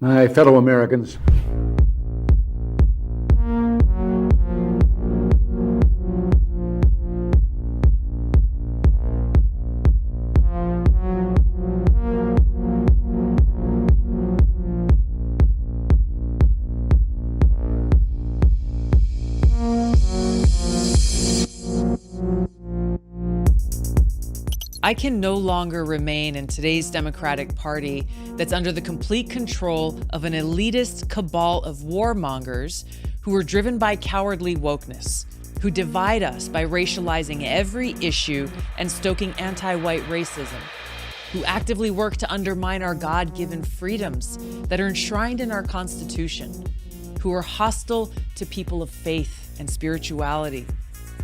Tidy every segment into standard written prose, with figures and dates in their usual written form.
My fellow Americans, I can no longer remain in today's Democratic Party that's under the complete control of an elitist cabal of warmongers who are driven by cowardly wokeness, who divide us by racializing every issue and stoking anti-white racism, who actively work to undermine our God-given freedoms that are enshrined in our Constitution, who are hostile to people of faith and spirituality,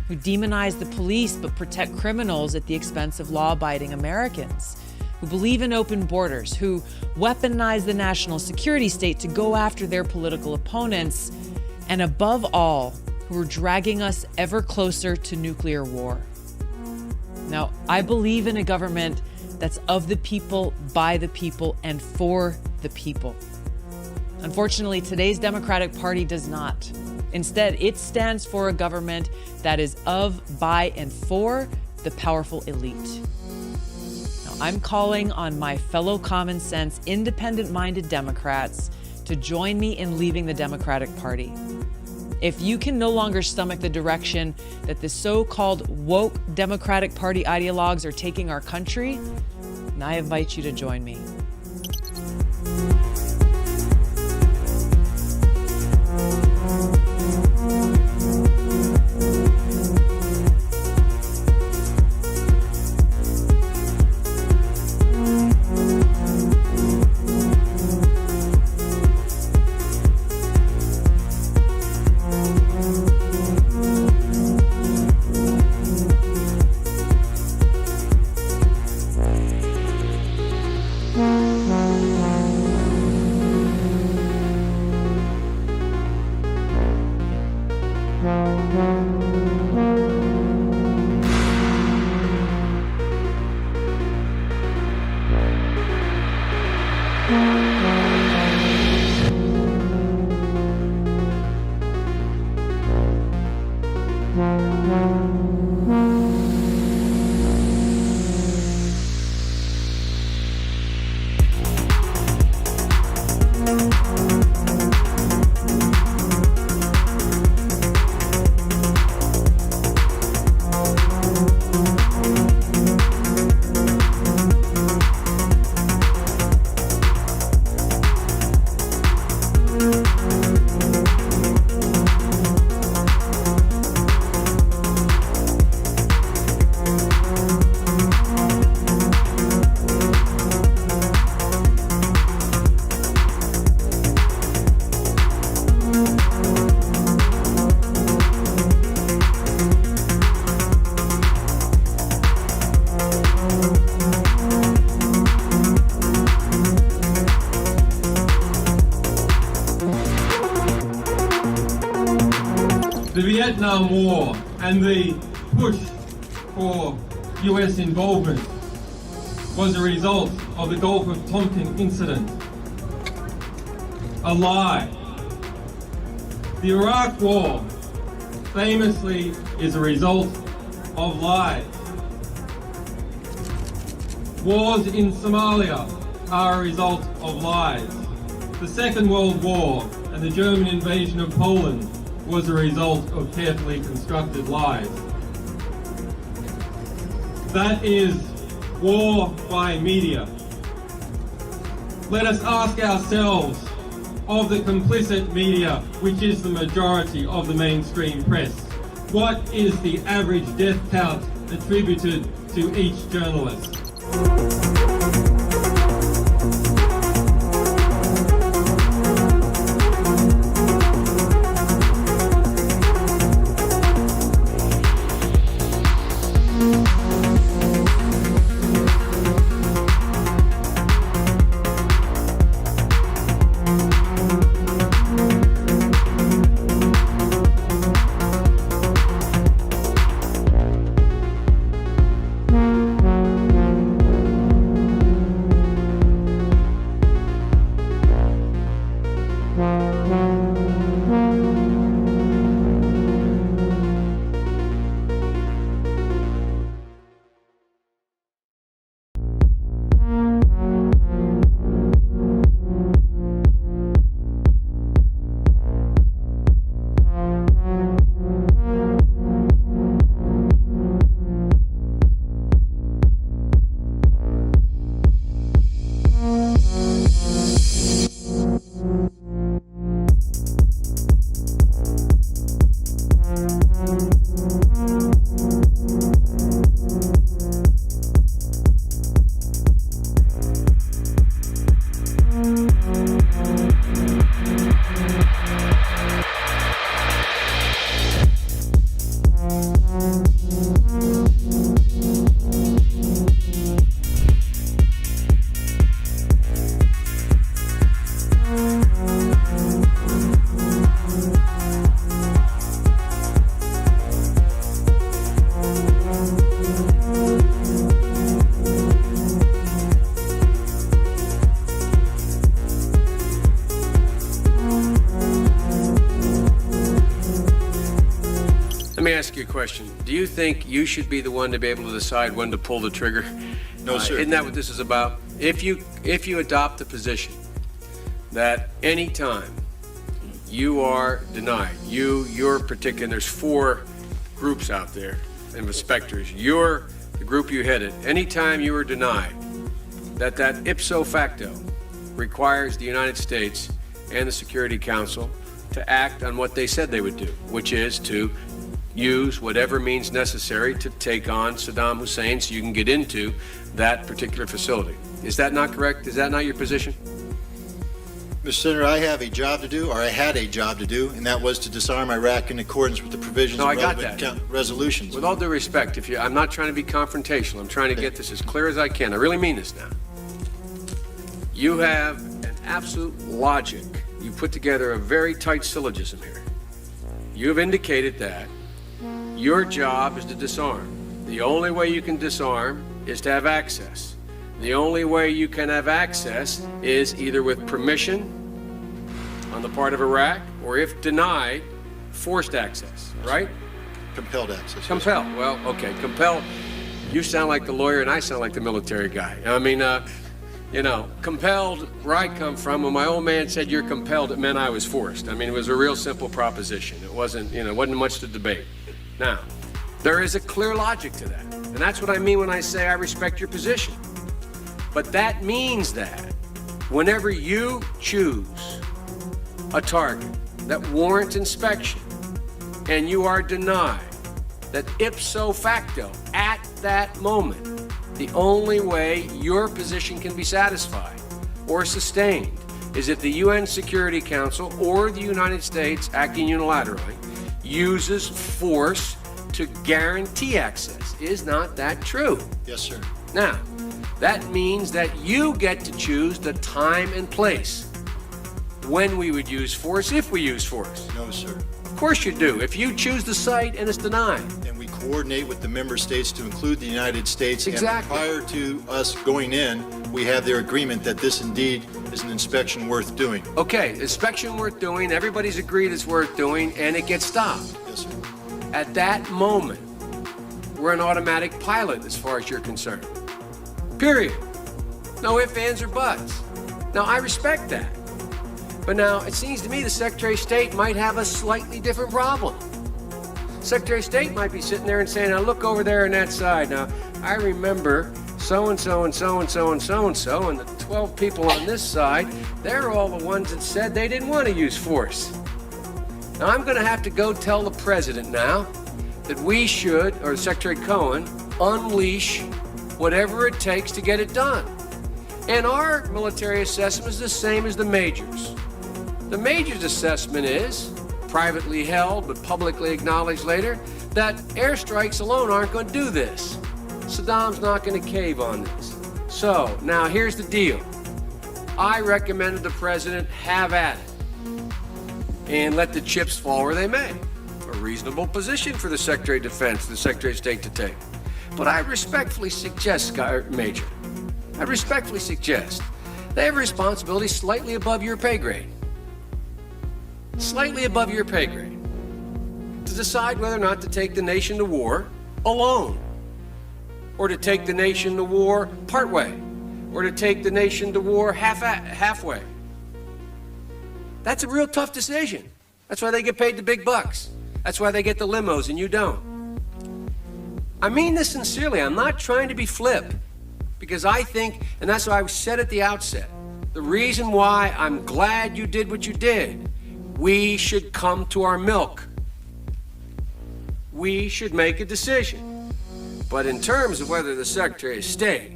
who demonize the police but protect criminals at the expense of law-abiding Americans, who believe in open borders, who weaponize the national security state to go after their political opponents, and above all, who are dragging us ever closer to nuclear war. Now, I believe in a government that's of the people, by the people, and for the people. Unfortunately, today's Democratic Party does not. Instead, it stands for a government that is of, by, and for the powerful elite. Now, I'm calling on my fellow common sense, independent-minded Democrats to join me in leaving the Democratic Party. If you can no longer stomach the direction that the so-called woke Democratic Party ideologues are taking our country, then I invite you to join me. The Vietnam War and the push for US involvement was a result of the Gulf of Tonkin incident. A lie. The Iraq War famously is a result of lies. Wars in Somalia are a result of lies. The Second World War and the German invasion of Poland was a result of carefully constructed lies. That is war by media. Let us ask ourselves, of the complicit media, which is the majority of the mainstream press, what is the average death count attributed to each journalist? ask you a question. Do you think you should be the one to be able to decide when to pull the trigger? No, sir. Isn't that what this is about? If you adopt the position that any time you are denied, your particular, and there's 4 groups out there, and inspectors, you're the group you headed, anytime you are denied, that ipso facto requires the United States and the Security Council to act on what they said they would do, which is to use whatever means necessary to take on Saddam Hussein so you can get into that particular facility. Is that not correct? Is that not your position? Mr. Senator, I have a job to do, or I had a job to do, and that was to disarm Iraq in accordance with the provisions of relevant resolutions. With all due respect, I'm not trying to be confrontational. I'm trying to get this as clear as I can. I really mean this now. You have an absolute logic. You put together a very tight syllogism here. You have indicated that your job is to disarm. The only way you can disarm is to have access. The only way you can have access is either with permission on the part of Iraq, or if denied, forced access, right? Compelled access. Compelled. Yes. Well, okay, compelled. You sound like the lawyer and I sound like the military guy. I mean, compelled, where I come from, when my old man said you're compelled, it meant I was forced. I mean, it was a real simple proposition. It wasn't much to debate. Now, there is a clear logic to that. And that's what I mean when I say I respect your position. But that means that whenever you choose a target that warrants inspection and you are denied, that ipso facto, at that moment, the only way your position can be satisfied or sustained is if the UN Security Council or the United States, acting unilaterally, uses force to guarantee access. Is not that true? Yes, sir. Now, that means that you get to choose the time and place when we would use force, if we use force. No, sir. Of course you do. If you choose the site and it's denied. And we coordinate with the member states to include the United States. Exactly. And prior to us going in, we have their agreement that this indeed is an inspection worth doing. Okay, inspection worth doing, everybody's agreed it's worth doing, and it gets stopped. Yes, sir. At that moment, we're an automatic pilot as far as you're concerned. Period. No ifs, ands, or buts. Now, I respect that. But now, it seems to me the Secretary of State might have a slightly different problem. Secretary of State might be sitting there and saying, now look over there on that side. Now, I remember so-and-so and so-and-so and so-and-so, and the 12 people on this side, they're all the ones that said they didn't want to use force. Now, I'm going to have to go tell the president now that we should, or Secretary Cohen, unleash whatever it takes to get it done. And our military assessment is the same as the majors. The majors' assessment is, privately held but publicly acknowledged later, that airstrikes alone aren't going to do this. Saddam's not going to cave on this. So, now here's the deal. I recommended the president have at it and let the chips fall where they may. A reasonable position for the Secretary of Defense, the Secretary of State to take. But I respectfully suggest, Major, I respectfully suggest they have a responsibility slightly above your pay grade. Slightly above your pay grade. To decide whether or not to take the nation to war alone, or to take the nation to war partway, or to take the nation to war halfway. That's a real tough decision. That's why they get paid the big bucks. That's why they get the limos and you don't. I mean this sincerely. I'm not trying to be flip, because I think, and that's why I said at the outset, the reason why I'm glad you did what you did, we should come to our milk. We should make a decision. But in terms of whether the Secretary of State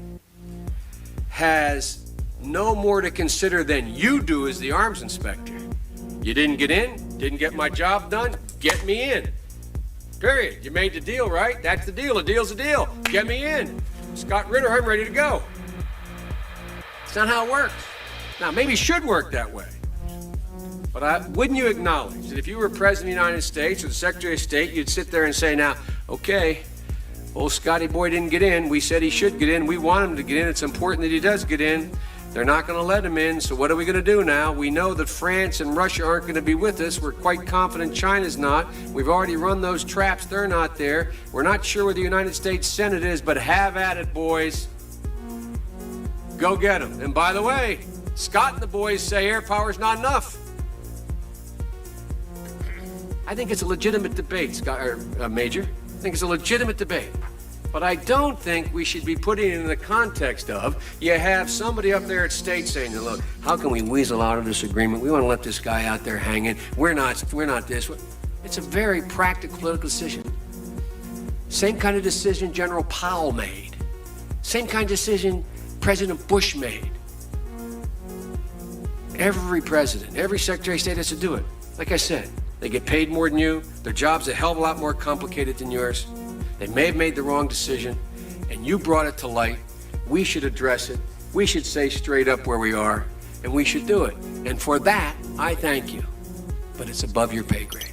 has no more to consider than you do as the arms inspector. You didn't get in, didn't get my job done, get me in. Period. You made the deal, right? That's the deal. A deal's a deal. Get me in. Scott Ritter, I'm ready to go. It's not how it works. Now, maybe it should work that way. But wouldn't you acknowledge that if you were President of the United States or the Secretary of State, you'd sit there and say, now, okay, old Scotty boy didn't get in. We said he should get in. We want him to get in. It's important that he does get in. They're not going to let them in, so what are we going to do now? We know that France and Russia aren't going to be with us. We're quite confident China's not. We've already run those traps. They're not there. We're not sure where the United States Senate is, but have at it, boys. Go get them. And by the way, Scott and the boys say air power's not enough. I think it's a legitimate debate, Scott, Major. I think it's a legitimate debate. But I don't think we should be putting it in the context of you have somebody up there at state saying, look, how can we weasel out of this agreement? We want to let this guy out there hanging. We're not this. It's a very practical political decision. Same kind of decision General Powell made. Same kind of decision President Bush made. Every president, every Secretary of State has to do it. Like I said, they get paid more than you. Their job's a hell of a lot more complicated than yours. They may have made the wrong decision, and you brought it to light. We should address it. We should say straight up where we are, and we should do it. And for that, I thank you. But it's above your pay grade.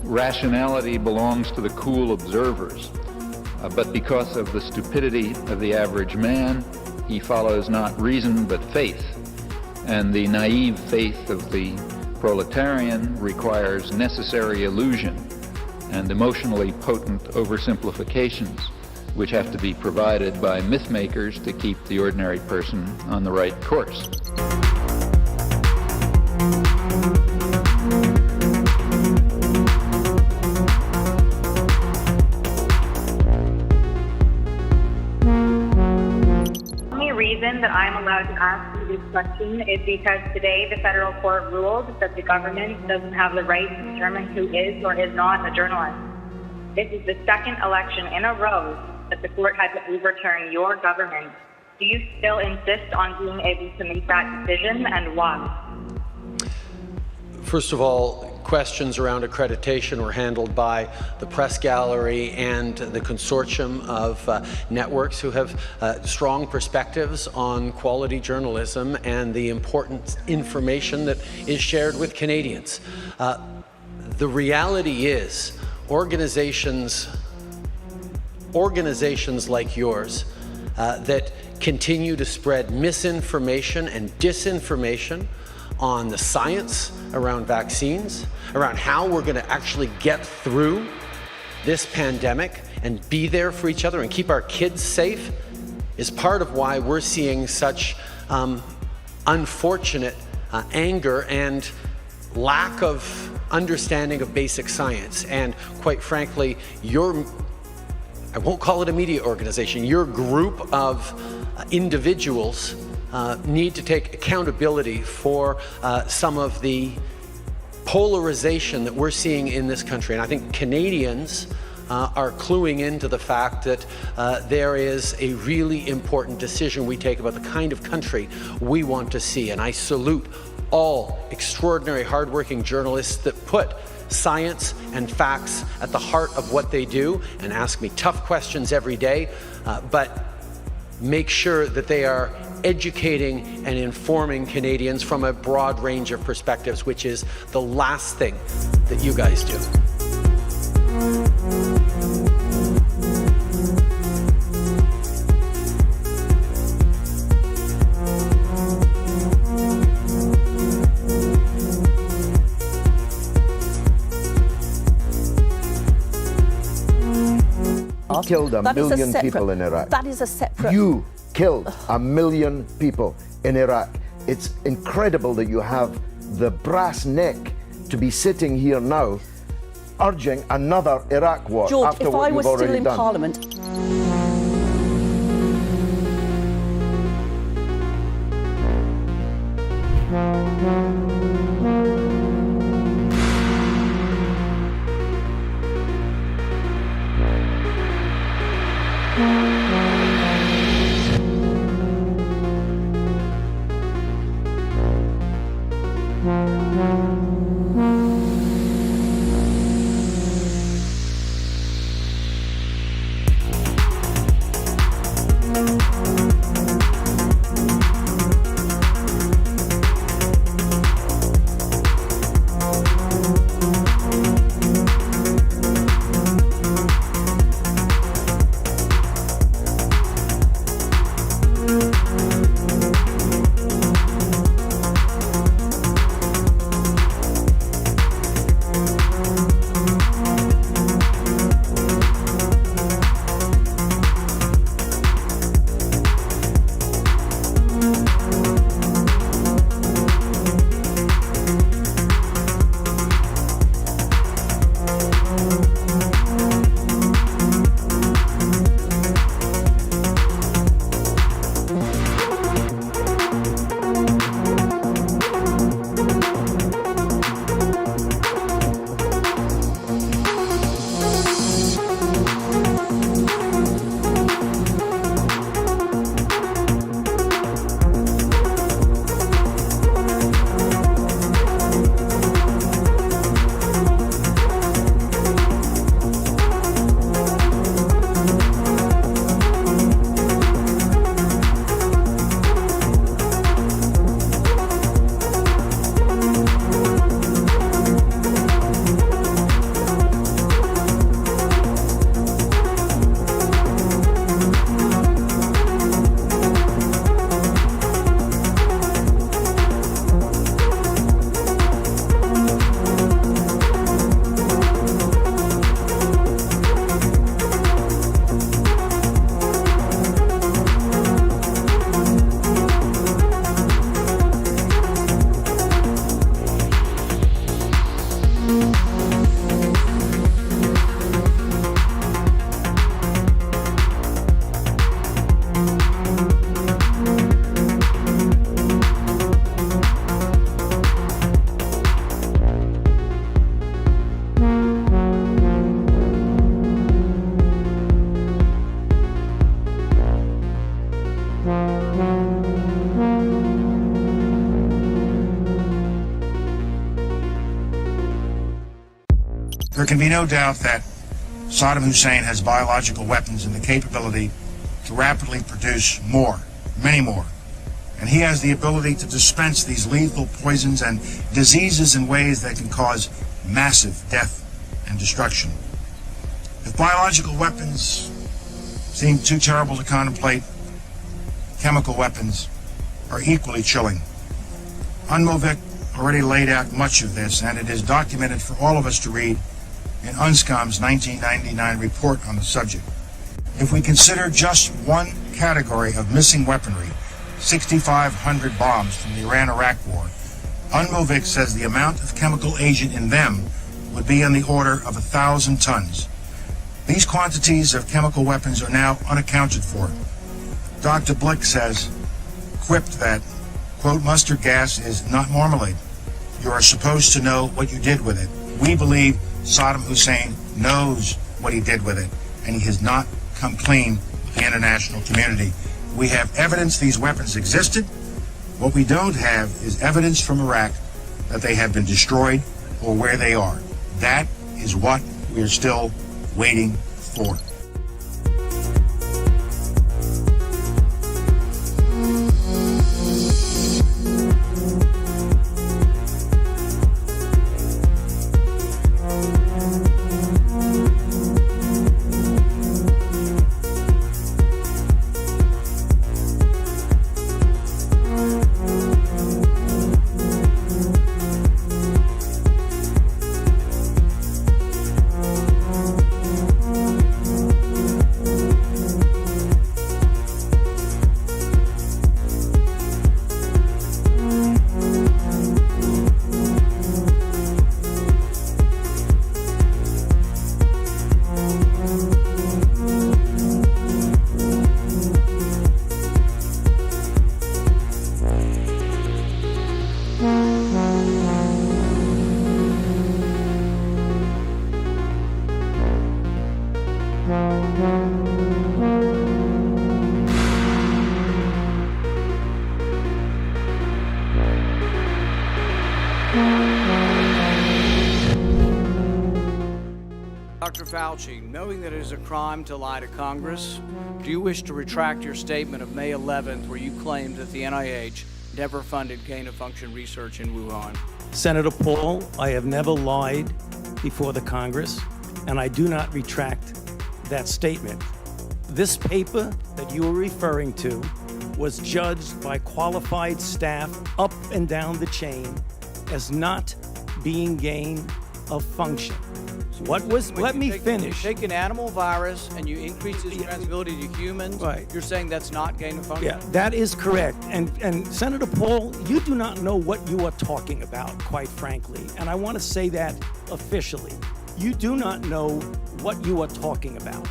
Rationality belongs to the cool observers, but because of the stupidity of the average man, he follows not reason but faith, and the naive faith of the proletarian requires necessary illusion and emotionally potent oversimplifications, which have to be provided by myth-makers to keep the ordinary person on the right course. That I'm allowed to ask you this question is because today the federal court ruled that the government doesn't have the right to determine who is or is not a journalist. This is the second election in a row that the court had to overturn your government. Do you still insist on being able to make that decision, and why? First of all, questions around accreditation were handled by the press gallery and the consortium of networks who have strong perspectives on quality journalism and the important information that is shared with Canadians. The reality is organizations like yours that continue to spread misinformation and disinformation on the science around vaccines, around how we're going to actually get through this pandemic and be there for each other and keep our kids safe, is part of why we're seeing such unfortunate anger and lack of understanding of basic science. And quite frankly, I won't call it a media organization, your group of individuals need to take accountability for some of the polarization that we're seeing in this country. And I think Canadians are cluing into the fact that there is a really important decision we take about the kind of country we want to see. And I salute all extraordinary, hardworking journalists that put science and facts at the heart of what they do and ask me tough questions every day, but make sure that they are educating and informing Canadians from a broad range of perspectives, which is the last thing that you guys do. Killed a million people in Iraq. That is a separate... You killed 1 million people in Iraq. It's incredible that you have the brass neck to be sitting here now urging another Iraq war. George, after if what I you've was already still in done. Parliament... There can be no doubt that Saddam Hussein has biological weapons and the capability to rapidly produce more, many more. And he has the ability to dispense these lethal poisons and diseases in ways that can cause massive death and destruction. If biological weapons seem too terrible to contemplate, chemical weapons are equally chilling. UNMOVIC already laid out much of this, and it is documented for all of us to read in UNSCOM's 1999 report on the subject. If we consider just one category of missing weaponry, 6,500 bombs from the Iran-Iraq war, UNMOVIC says the amount of chemical agent in them would be on the order of 1,000 tons. These quantities of chemical weapons are now unaccounted for. Dr. Blick says, quipped that, quote, mustard gas is not marmalade. You are supposed to know what you did with it. We believe Saddam Hussein knows what he did with it, and he has not come clean with the international community. We have evidence these weapons existed. What we don't have is evidence from Iraq that they have been destroyed or where they are. That is what we are still waiting for. Dr. Fauci, knowing that it is a crime to lie to Congress, do you wish to retract your statement of May 11th where you claimed that the NIH never funded gain-of-function research in Wuhan? Senator Paul, I have never lied before the Congress, and I do not retract that statement. This paper that you are referring to was judged by qualified staff up and down the chain as not being gain of function. Let me finish. You take an animal virus and you increase its transmissibility to humans. Right. You're saying that's not gain of function? Yeah, that is correct. And Senator Paul, you do not know what you are talking about, quite frankly. And I want to say that officially. You do not know what you are talking about.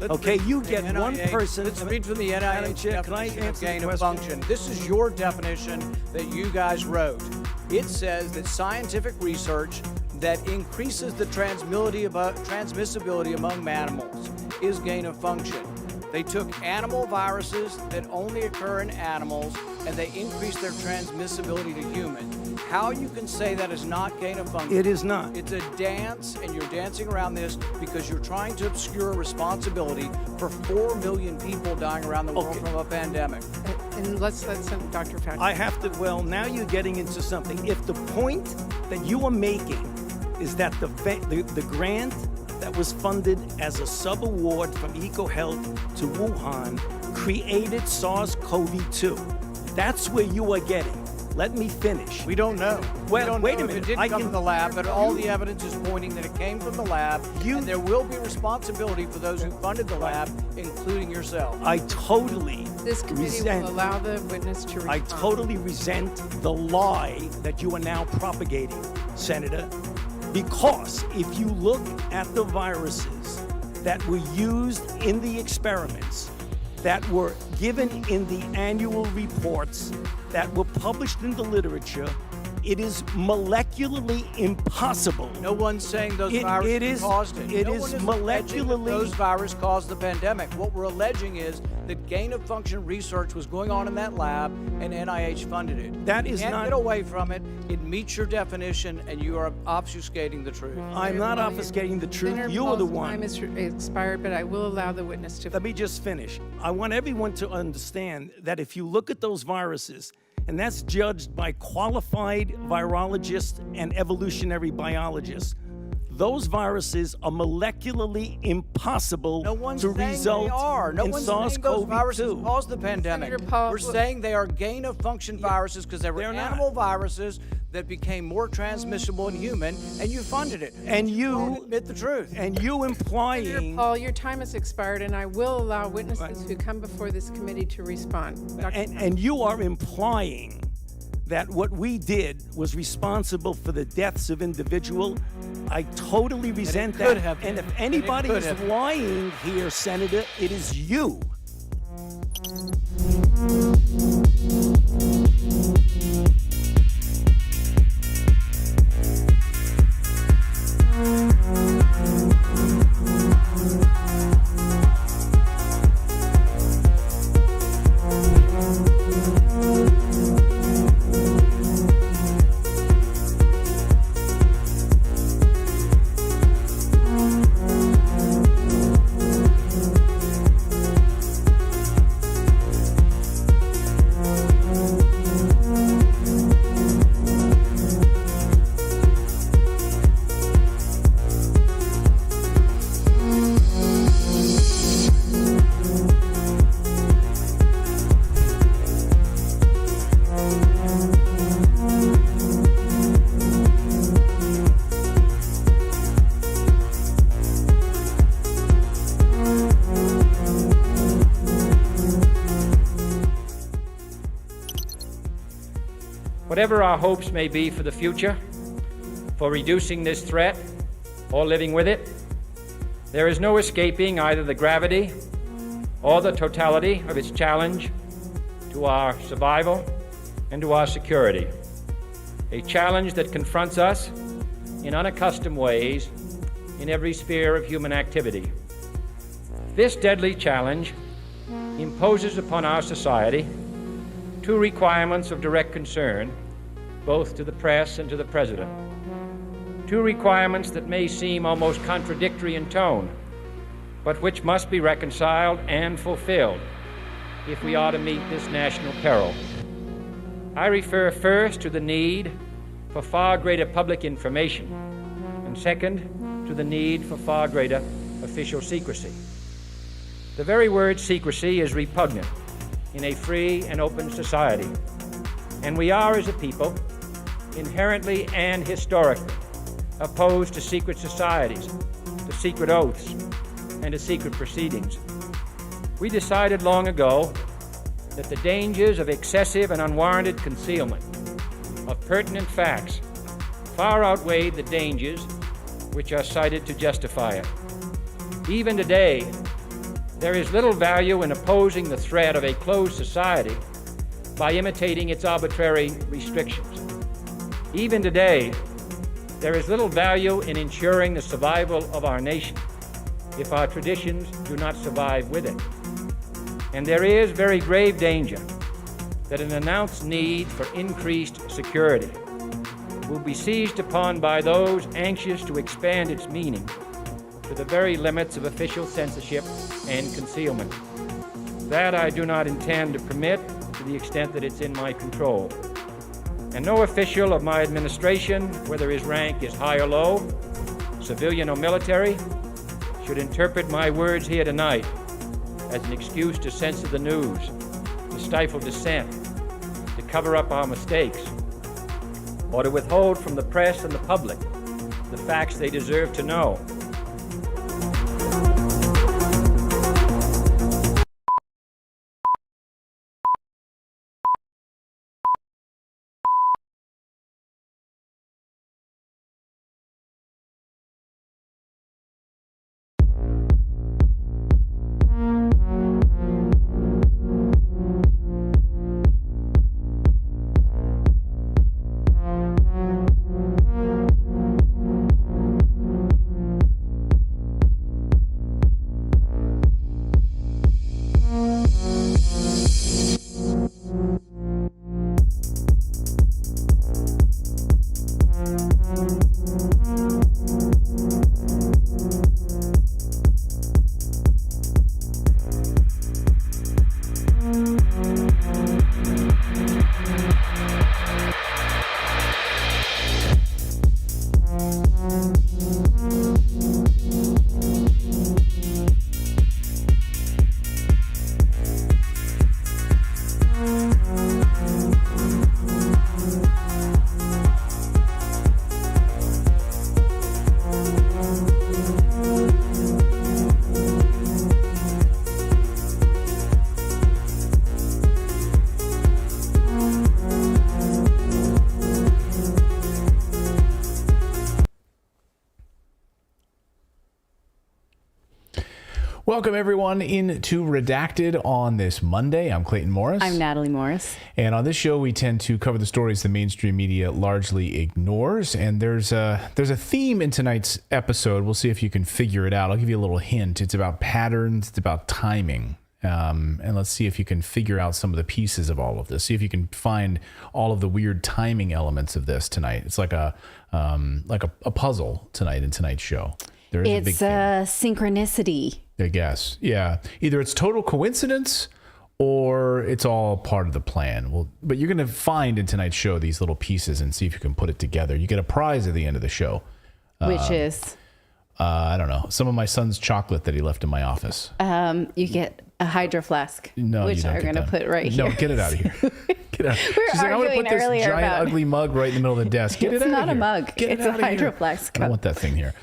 Okay, you get one person. Let's read from the NIH definition of gain of function. This is your definition that you guys wrote. It says that scientific research that increases the transmissibility among mammals is gain of function. They took animal viruses that only occur in animals and they increased their transmissibility to humans. How you can say that is not gain of function? It is not. It's a dance, and you're dancing around this because you're trying to obscure responsibility for 4 million people dying around the world from a pandemic. And let's let Dr. Fauci. I have to, well, now you're getting into something. If the point that you are making is that the grant that was funded as a sub-award from EcoHealth to Wuhan created SARS-CoV-2. That's where you are getting. Let me finish. We don't know. Well, wait a minute. It didn't come from the lab, but all the evidence is pointing that it came from the lab, and there will be responsibility for those who funded the lab, including yourself. I totally This committee will allow the witness to respond. I totally resent the lie that you are now propagating, Senator, because if you look at the viruses that were used in the experiments, that were given in the annual reports, that were published in the literature, it is molecularly impossible. No one's saying those viruses caused it. It No is one is molecularly. those viruses caused the pandemic. What we're alleging is that gain-of-function research was going on in that lab, and NIH funded it. That is you can't not. get away from it. It meets your definition, and you are obfuscating the truth. I'm not obfuscating the truth. Senator You are the Paul's one. time is expired, but I will allow the witness to. Let me just finish. I want everyone to understand that if you look at those viruses, and that's judged by qualified virologists and evolutionary biologists, those viruses are molecularly impossible to result No in one's saying those viruses SARS-CoV-2. caused the pandemic. Senator Paul, We're saying they are gain-of-function viruses because they were animal viruses that became more transmissible in human, and you funded it. And you admit the truth. And you implying... Senator Paul, your time has expired, and I will allow witnesses who come before this committee to respond. And you are implying that what we did was responsible for the deaths of individuals. I totally resent that. And if anybody is lying here, Senator, it is you. Whatever our hopes may be for the future, for reducing this threat or living with it, there is no escaping either the gravity or the totality of its challenge to our survival and to our security. A challenge that confronts us in unaccustomed ways in every sphere of human activity. This deadly challenge imposes upon our society two requirements of direct concern, both to the press and to the President. Two requirements that may seem almost contradictory in tone, but which must be reconciled and fulfilled if we are to meet this national peril. I refer first to the need for far greater public information, and second, to the need for far greater official secrecy. The very word secrecy is repugnant in a free and open society, and we are, as a people, inherently and historically opposed to secret societies, to secret oaths, and to secret proceedings. We decided long ago that the dangers of excessive and unwarranted concealment of pertinent facts far outweighed the dangers which are cited to justify it. Even today, there is little value in opposing the threat of a closed society by imitating its arbitrary restrictions. Even today, there is little value in ensuring the survival of our nation if our traditions do not survive with it. And there is very grave danger that an announced need for increased security will be seized upon by those anxious to expand its meaning to the very limits of official censorship and concealment. That I do not intend to permit to the extent that it's in my control. And no official of my administration, whether his rank is high or low, civilian or military, should interpret my words here tonight as an excuse to censor the news, to stifle dissent, to cover up our mistakes, or to withhold from the press and the public the facts they deserve to know. Welcome, everyone, into Redacted on this Monday. I'm Clayton Morris. I'm Natali Morris. And on this show, we tend to cover the stories the mainstream media largely ignores. And there's a theme in tonight's episode. We'll see if you can figure it out. I'll give you a little hint. It's about patterns. It's about timing. And let's see if you can figure out some of the pieces of all of this. See if you can find all of the weird timing elements of this tonight. It's like a puzzle tonight in tonight's show. It's a synchronicity. I guess. Yeah. Either it's total coincidence or it's all part of the plan. Well, but you're going to find in tonight's show these little pieces and see if you can put it together. You get a prize at the end of the show. Which is? I don't know. Some of my son's chocolate that he left in my office. You get a hydro flask. No, which I'm going to put right here. No, get it out of here. Get out. She's like, I'm going to put this giant ugly mug right in the middle of the desk. Get it out of here. It's not a mug. It's a hydro flask cup. I don't want that thing here.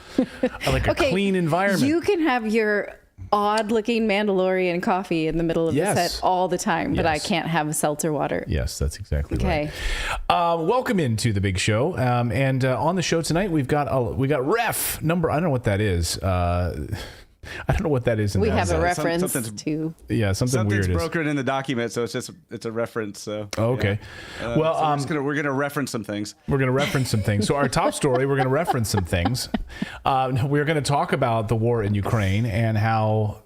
I like a clean environment. You can have your odd-looking Mandalorian coffee in the middle of the set all the time, but I can't have seltzer water. Yes, that's exactly right. Welcome into the big show, and on the show tonight we've got ref number. I don't know what that is. I don't know what that is. We have a reference to something weird. Something's brokered in the document, so it's a reference. So okay. Well, so we're gonna reference some things. We're gonna reference some things. So our top story, we're gonna reference some things. We're gonna talk about the war in Ukraine and how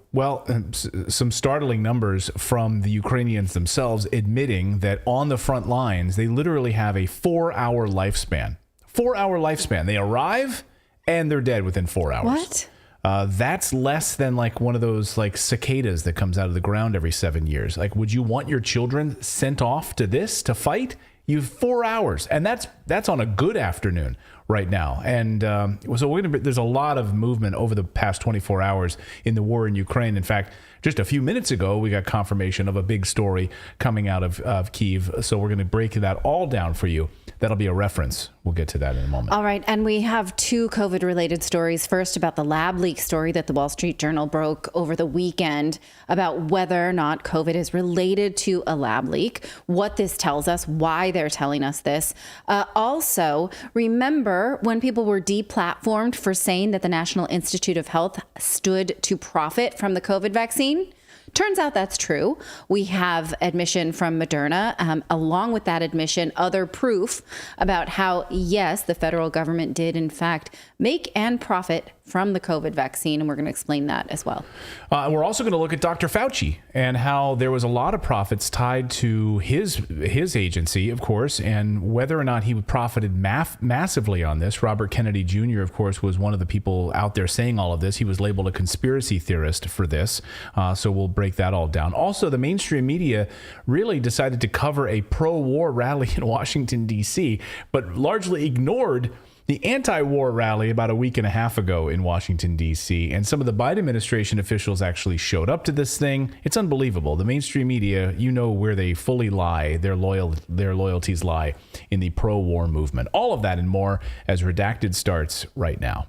some startling numbers from the Ukrainians themselves admitting that on the front lines they literally have a 4-hour lifespan. 4-hour lifespan. They arrive and they're dead within 4 hours. What? That's less than like one of those like cicadas that comes out of the ground every 7 years. Like, would you want your children sent off to this to fight? You have 4 hours, and that's on a good afternoon right now. And so there's a lot of movement over the past 24 hours in the war in Ukraine. In fact, just a few minutes ago, we got confirmation of a big story coming out of Kyiv. So we're going to break that all down for you. That'll be a reference. We'll get to that in a moment. All right. And we have two COVID-related stories. First, about the lab leak story that the Wall Street Journal broke over the weekend about whether or not COVID is related to a lab leak, what this tells us, why they're telling us this. Also, remember when people were deplatformed for saying that the National Institute of Health stood to profit from the COVID vaccine? Turns out that's true. We have admission from Moderna. Along with that admission, other proof about how, yes, the federal government did, in fact, make and profit from the COVID vaccine. And we're going to explain that as well. And we're also going to look at Dr. Fauci and how there was a lot of profits tied to his agency, of course, and whether or not he profited massively on this. Robert Kennedy Jr., of course, was one of the people out there saying all of this. He was labeled a conspiracy theorist for this. So we'll break that all down. Also, the mainstream media really decided to cover a pro-war rally in Washington, D.C., but largely ignored the anti-war rally about a week and a half ago in Washington, D.C., and some of the Biden administration officials actually showed up to this thing. It's unbelievable. The mainstream media, you know where they fully lie, their loyalties lie in the pro-war movement. All of that and more as Redacted starts right now.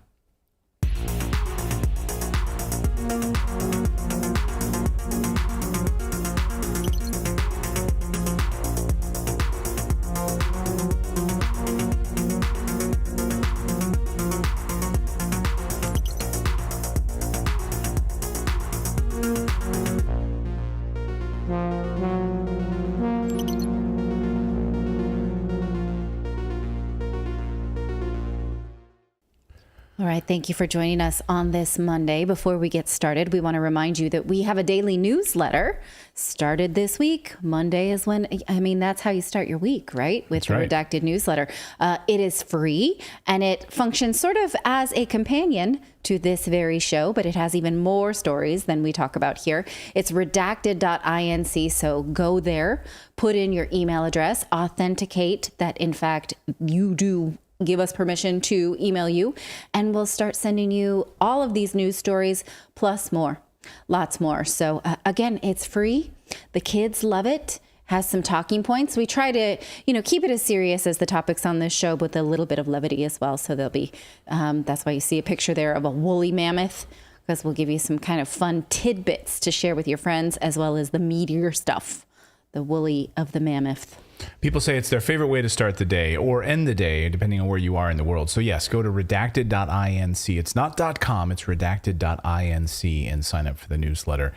All right. Thank you for joining us on this Monday. Before we get started, we want to remind you that we have a daily newsletter started this week. Monday is that's how you start your week, right? With the Redacted newsletter. It is free and it functions sort of as a companion to this very show, but it has even more stories than we talk about here. It's redacted.inc. So go there, put in your email address, authenticate that, in fact, you do give us permission to email you, and we'll start sending you all of these news stories plus more, lots more. So again, it's free. The kids love it. Has some talking points. We try to, keep it as serious as the topics on this show, but with a little bit of levity as well. So there'll be, that's why you see a picture there of a woolly mammoth, because we'll give you some kind of fun tidbits to share with your friends, as well as the meatier stuff the woolly of the mammoth. People say it's their favorite way to start the day or end the day, depending on where you are in the world. So yes, go to redacted.inc. It's not .com, it's redacted.inc and sign up for the newsletter.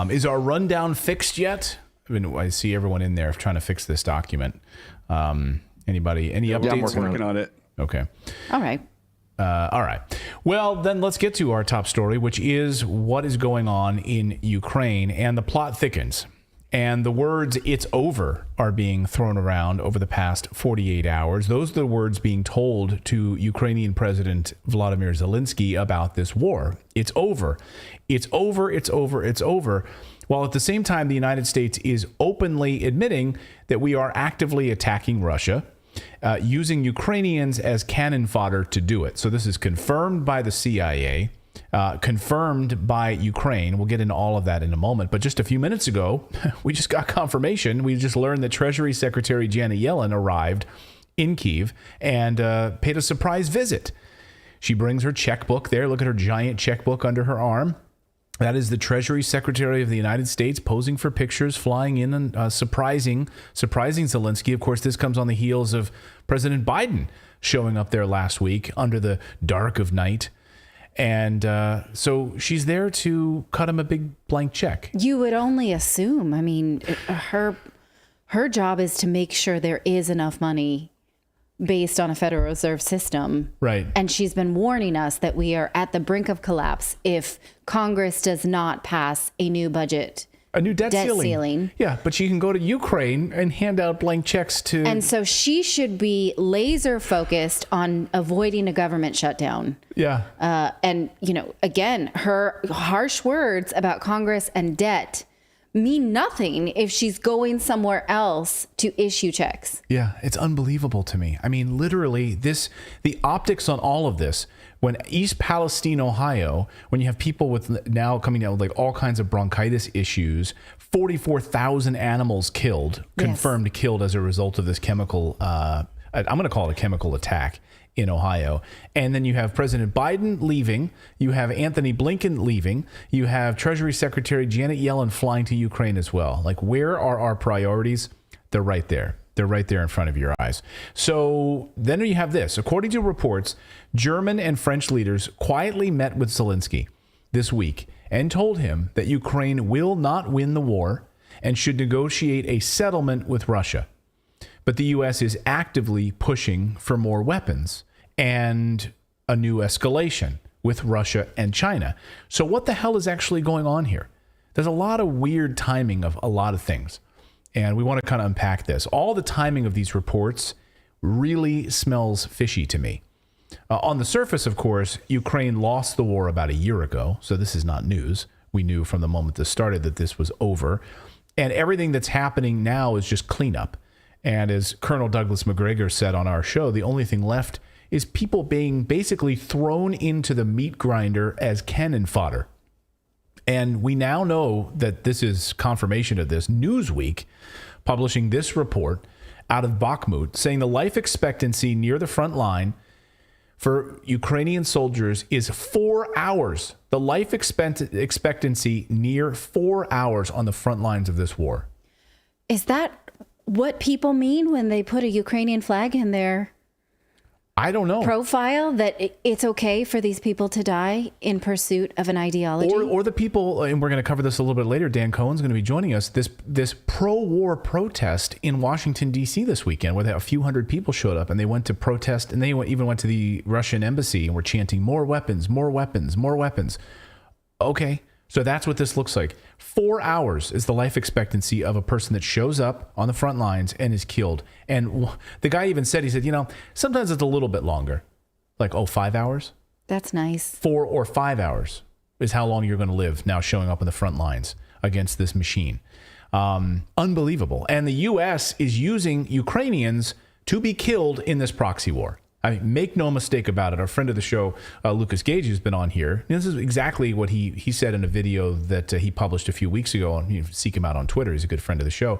Is our rundown fixed yet? I see everyone in there trying to fix this document. Anybody? Any updates? Yeah, I'm working on it. Okay. All right. All right. Well, then let's get to our top story, which is what is going on in Ukraine, and the plot thickens. And the words "it's over" are being thrown around over the past 48 hours. Those are the words being told to Ukrainian President Volodymyr Zelensky about this war. It's over. It's over. It's over. It's over. While at the same time, the United States is openly admitting that we are actively attacking Russia, using Ukrainians as cannon fodder to do it. So this is confirmed by the CIA. Confirmed by Ukraine. We'll get into all of that in a moment. But just a few minutes ago, we just got confirmation. We just learned that Treasury Secretary Janet Yellen arrived in Kyiv and paid a surprise visit. She brings her checkbook there. Look at her giant checkbook under her arm. That is the Treasury Secretary of the United States posing for pictures, flying in and surprising Zelensky. Of course, this comes on the heels of President Biden showing up there last week under the dark of night. And so she's there to cut him a big blank check. You would only assume. I mean, her job is to make sure there is enough money based on a Federal Reserve system. Right. And she's been warning us that we are at the brink of collapse if Congress does not pass a new budget. A new debt ceiling. Yeah, but she can go to Ukraine and hand out blank checks to... And so she should be laser focused on avoiding a government shutdown. Yeah. And, you know, again, her harsh words about Congress and debt mean nothing if she's going somewhere else to issue checks. Yeah, it's unbelievable to me. I mean, literally, the optics on all of this, when East Palestine, Ohio, when you have people with now coming out with like all kinds of bronchitis issues, 44,000 animals killed, confirmed killed as a result of this chemical, I'm going to call it a chemical attack in Ohio. And then you have President Biden leaving. You have Anthony Blinken leaving. You have Treasury Secretary Janet Yellen flying to Ukraine as well. Like, where are our priorities? They're right there. They're right there in front of your eyes. So then you have this. According to reports, German and French leaders quietly met with Zelensky this week and told him that Ukraine will not win the war and should negotiate a settlement with Russia. But the U.S. is actively pushing for more weapons and a new escalation with Russia and China. So what the hell is actually going on here? There's a lot of weird timing of a lot of things. And we want to kind of unpack this. All the timing of these reports really smells fishy to me. On the surface, of course, Ukraine lost the war about a year ago. So this is not news. We knew from the moment this started that this was over. And everything that's happening now is just cleanup. And as Colonel Douglas McGregor said on our show, the only thing left is people being basically thrown into the meat grinder as cannon fodder. And we now know that this is confirmation of this. Newsweek publishing this report out of Bakhmut saying the life expectancy near the front line for Ukrainian soldiers is 4 hours. The life expectancy near 4 hours on the front lines of this war. Is that what people mean when they put a Ukrainian flag in their I don't know. Profile that it's okay for these people to die in pursuit of an ideology? Or the people, and we're going to cover this a little bit later, Dan Cohen's going to be joining us, this pro-war protest in Washington, D.C. this weekend, where a few hundred people showed up and they went to protest, and they even went to the Russian embassy and were chanting, more weapons, more weapons, more weapons. Okay, so that's what this looks like. 4 hours is the life expectancy of a person that shows up on the front lines and is killed. And the guy even said, he said, sometimes it's a little bit longer. Like, 5 hours? That's nice. 4 or 5 hours is how long you're going to live now showing up on the front lines against this machine. Unbelievable. And the U.S. is using Ukrainians to be killed in this proxy war. I mean, make no mistake about it. Our friend of the show, Lucas Gage, has been on here. This is exactly what he said in a video that he published a few weeks ago. And you seek him out on Twitter. He's a good friend of the show.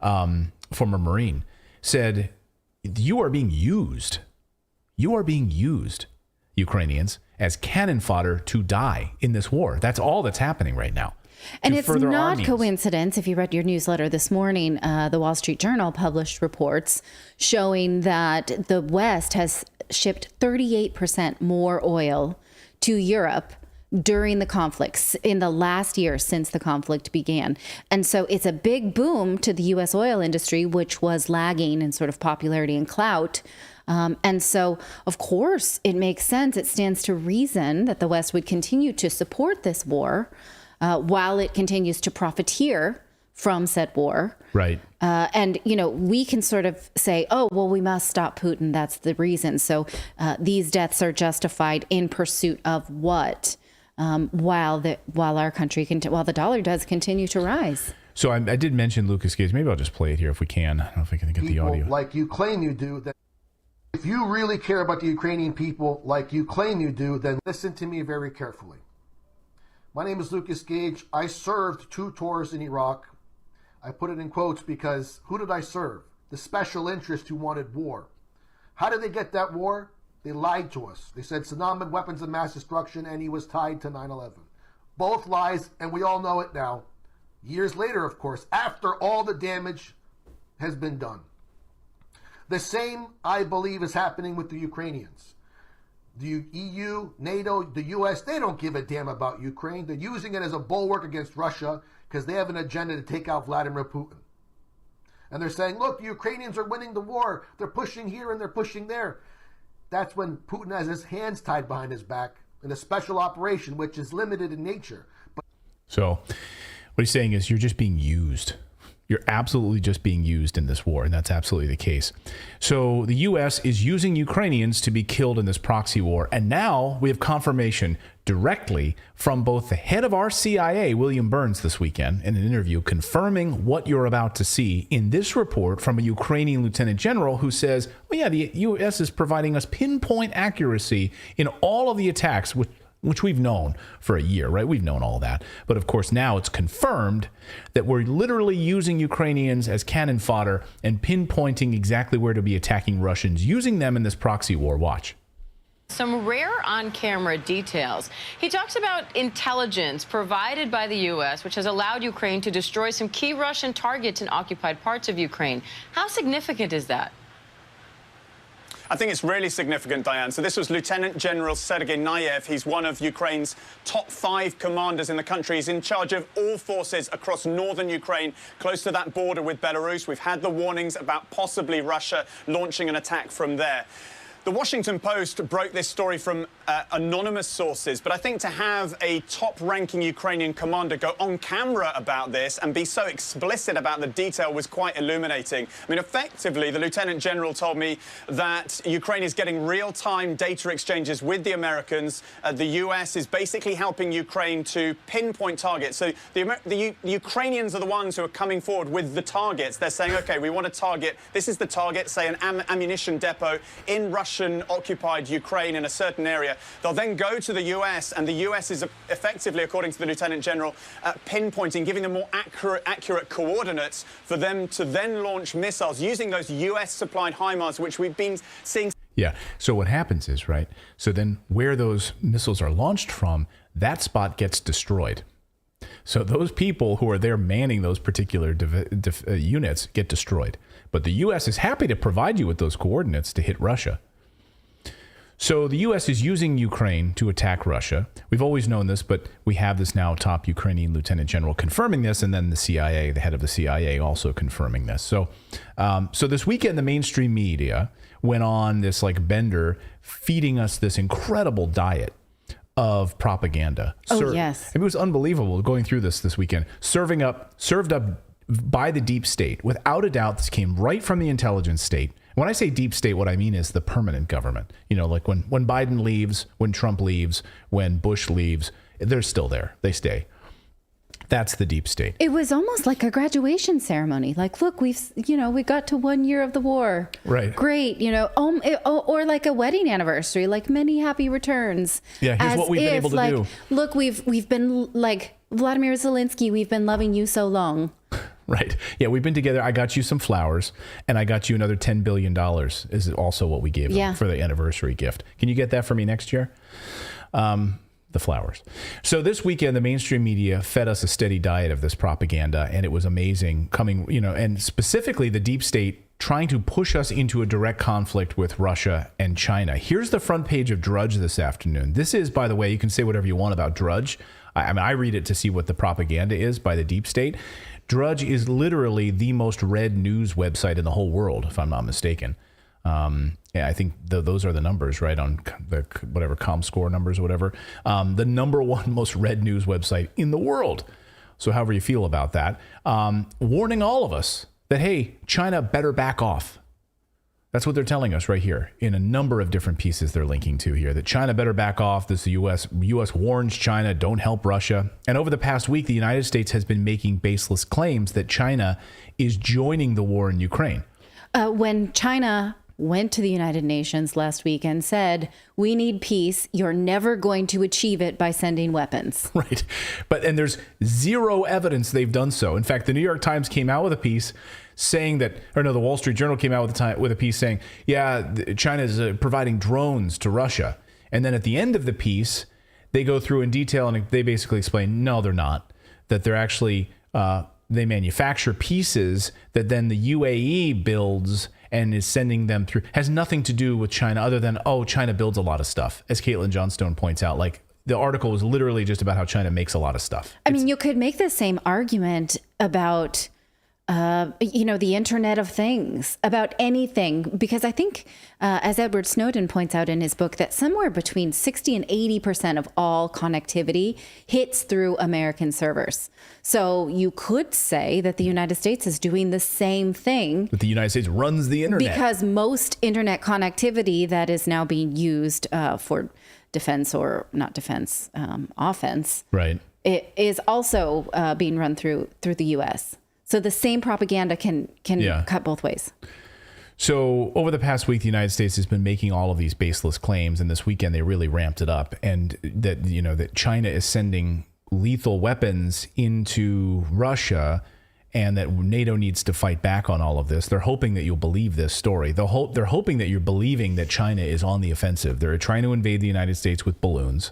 Former Marine said, you are being used. You are being used, Ukrainians, as cannon fodder to die in this war. That's all that's happening right now. And it's not coincidence. If you read your newsletter this morning, the Wall Street Journal published reports showing that the West has shipped 38% more oil to Europe during the conflicts in the last year since the conflict began. And so it's a big boom to the U.S. oil industry, which was lagging in sort of popularity and clout. And so, of course, it makes sense. It stands to reason that the West would continue to support this war while it continues to profiteer from said war. Right. And, you know, we can sort of say, oh, well, we must stop Putin. That's the reason. So these deaths are justified in pursuit of what? While our country while the dollar does continue to rise. So I did mention Lucas Gage. Maybe I'll just play it here if we can. I don't know if I can get the audio. Like you claim you do, that if you really care about the Ukrainian people like you claim you do, then listen to me very carefully. My name is Lucas Gage. I served 2 tours in Iraq. I put it in quotes because who did I serve? The special interest who wanted war. How did they get that war? They lied to us. They said Saddam had weapons of mass destruction and he was tied to 9/11. Both lies, and we all know it now. Years later, of course, after all the damage has been done. The same, I believe, is happening with the Ukrainians. The EU, NATO, the US, they don't give a damn about Ukraine. They're using it as a bulwark against Russia because they have an agenda to take out Vladimir Putin. And they're saying, look, the Ukrainians are winning the war. They're pushing here and they're pushing there. That's when Putin has his hands tied behind his back in a special operation, which is limited in nature. So what he's saying is you're just being used. You're absolutely just being used in this war, and that's absolutely the case. So the U.S. is using Ukrainians to be killed in this proxy war, and now we have confirmation directly from both the head of our CIA, William Burns, this weekend in an interview confirming what you're about to see in this report from a Ukrainian lieutenant general who says, well, yeah, the U.S. is providing us pinpoint accuracy in all of the attacks, which we've known for a year, right? We've known all that. But of course, now it's confirmed that we're literally using Ukrainians as cannon fodder and pinpointing exactly where to be attacking Russians, using them in this proxy war. Watch. Some rare on-camera details. He talks about intelligence provided by the U.S., which has allowed Ukraine to destroy some key Russian targets in occupied parts of Ukraine. How significant is that? I think it's really significant, Diane. So this was Lieutenant General Sergei Nayev. He's one of Ukraine's top 5 commanders in the country. He's in charge of all forces across northern Ukraine, close to that border with Belarus. We've had the warnings about possibly Russia launching an attack from there. The Washington Post broke this story from anonymous sources, but I think to have a top-ranking Ukrainian commander go on camera about this and be so explicit about the detail was quite illuminating. I mean, effectively, the Lieutenant General told me that Ukraine is getting real-time data exchanges with the Americans. The US is basically helping Ukraine to pinpoint targets. So the Ukrainians are the ones who are coming forward with the targets. They're saying, OK, we want to target, this is the target, say an ammunition depot in Russian-occupied Ukraine in a certain area. They'll then go to the US, and the US is effectively, according to the Lieutenant General, pinpointing, giving them more accurate coordinates for them to then launch missiles using those US-supplied HIMARS, which we've been seeing. Yeah. So what happens is, right, so then where those missiles are launched from, that spot gets destroyed. So those people who are there manning those particular units get destroyed. But the U.S. is happy to provide you with those coordinates to hit Russia. So the U.S. is using Ukraine to attack Russia. We've always known this, but we have this now top Ukrainian lieutenant general confirming this, and then the CIA, the head of the CIA, also confirming this. So this weekend, the mainstream media went on this like bender, feeding us this incredible diet of propaganda. Yes. It was unbelievable going through this weekend. Served up by the deep state. Without a doubt, this came right from the intelligence state. When I say deep state, what I mean is the permanent government. You know, like when Biden leaves, when Trump leaves, when Bush leaves, they're still there. They stay. That's the deep state. It was almost like a graduation ceremony. Like, look, we got to 1 year of the war. Right. Great. Or like a wedding anniversary, like many happy returns. Yeah. Here's what we've been able to do. Look, we've been like Vladimir Zelensky. We've been loving you so long. Right. Yeah, we've been together. I got you some flowers, and I got you another $10 billion is also what we gave them for the anniversary gift. Can you get that for me next year? the flowers. So this weekend, the mainstream media fed us a steady diet of this propaganda, and it was amazing coming, and specifically the deep state trying to push us into a direct conflict with Russia and China. Here's the front page of Drudge this afternoon. This is, by the way, you can say whatever you want about Drudge. I read it to see what the propaganda is by the deep state. Drudge is literally the most read news website in the whole world, if I'm not mistaken. I think those are the numbers, right, on the whatever ComScore numbers or whatever. The number one most read news website in the world. So however you feel about that, warning all of us that, hey, China better back off. That's what they're telling us right here in a number of different pieces they're linking to here, that China better back off. This U.S. warns China, don't help Russia. And over the past week, the United States has been making baseless claims that China is joining the war in Ukraine. When China went to the United Nations last week and said, we need peace. You're never going to achieve it by sending weapons. Right. And there's zero evidence they've done so. In fact, the New York Times came out with a piece saying that, the Wall Street Journal came out with a piece saying, China is providing drones to Russia. And then at the end of the piece, they go through in detail and they basically explain, no, they're not, that they're actually, they manufacture pieces that then the UAE builds and is sending them through. Has nothing to do with China other than, China builds a lot of stuff. As Caitlin Johnstone points out, the article was literally just about how China makes a lot of stuff. You could make the same argument about, the Internet of Things, about anything, because I think, as Edward Snowden points out in his book, that somewhere between 60 and 80% of all connectivity hits through American servers. So you could say that the United States is doing the same thing. But the United States runs the Internet. Because most Internet connectivity that is now being used for defense or not defense, offense, right, it is also being run through the U.S. So the same propaganda can cut both ways. So over the past week, the United States has been making all of these baseless claims, and this weekend they really ramped it up. And that that China is sending lethal weapons into Russia, and that NATO needs to fight back on all of this. They're hoping that you'll believe this story. They're hoping that you're believing that China is on the offensive. They're trying to invade the United States with balloons.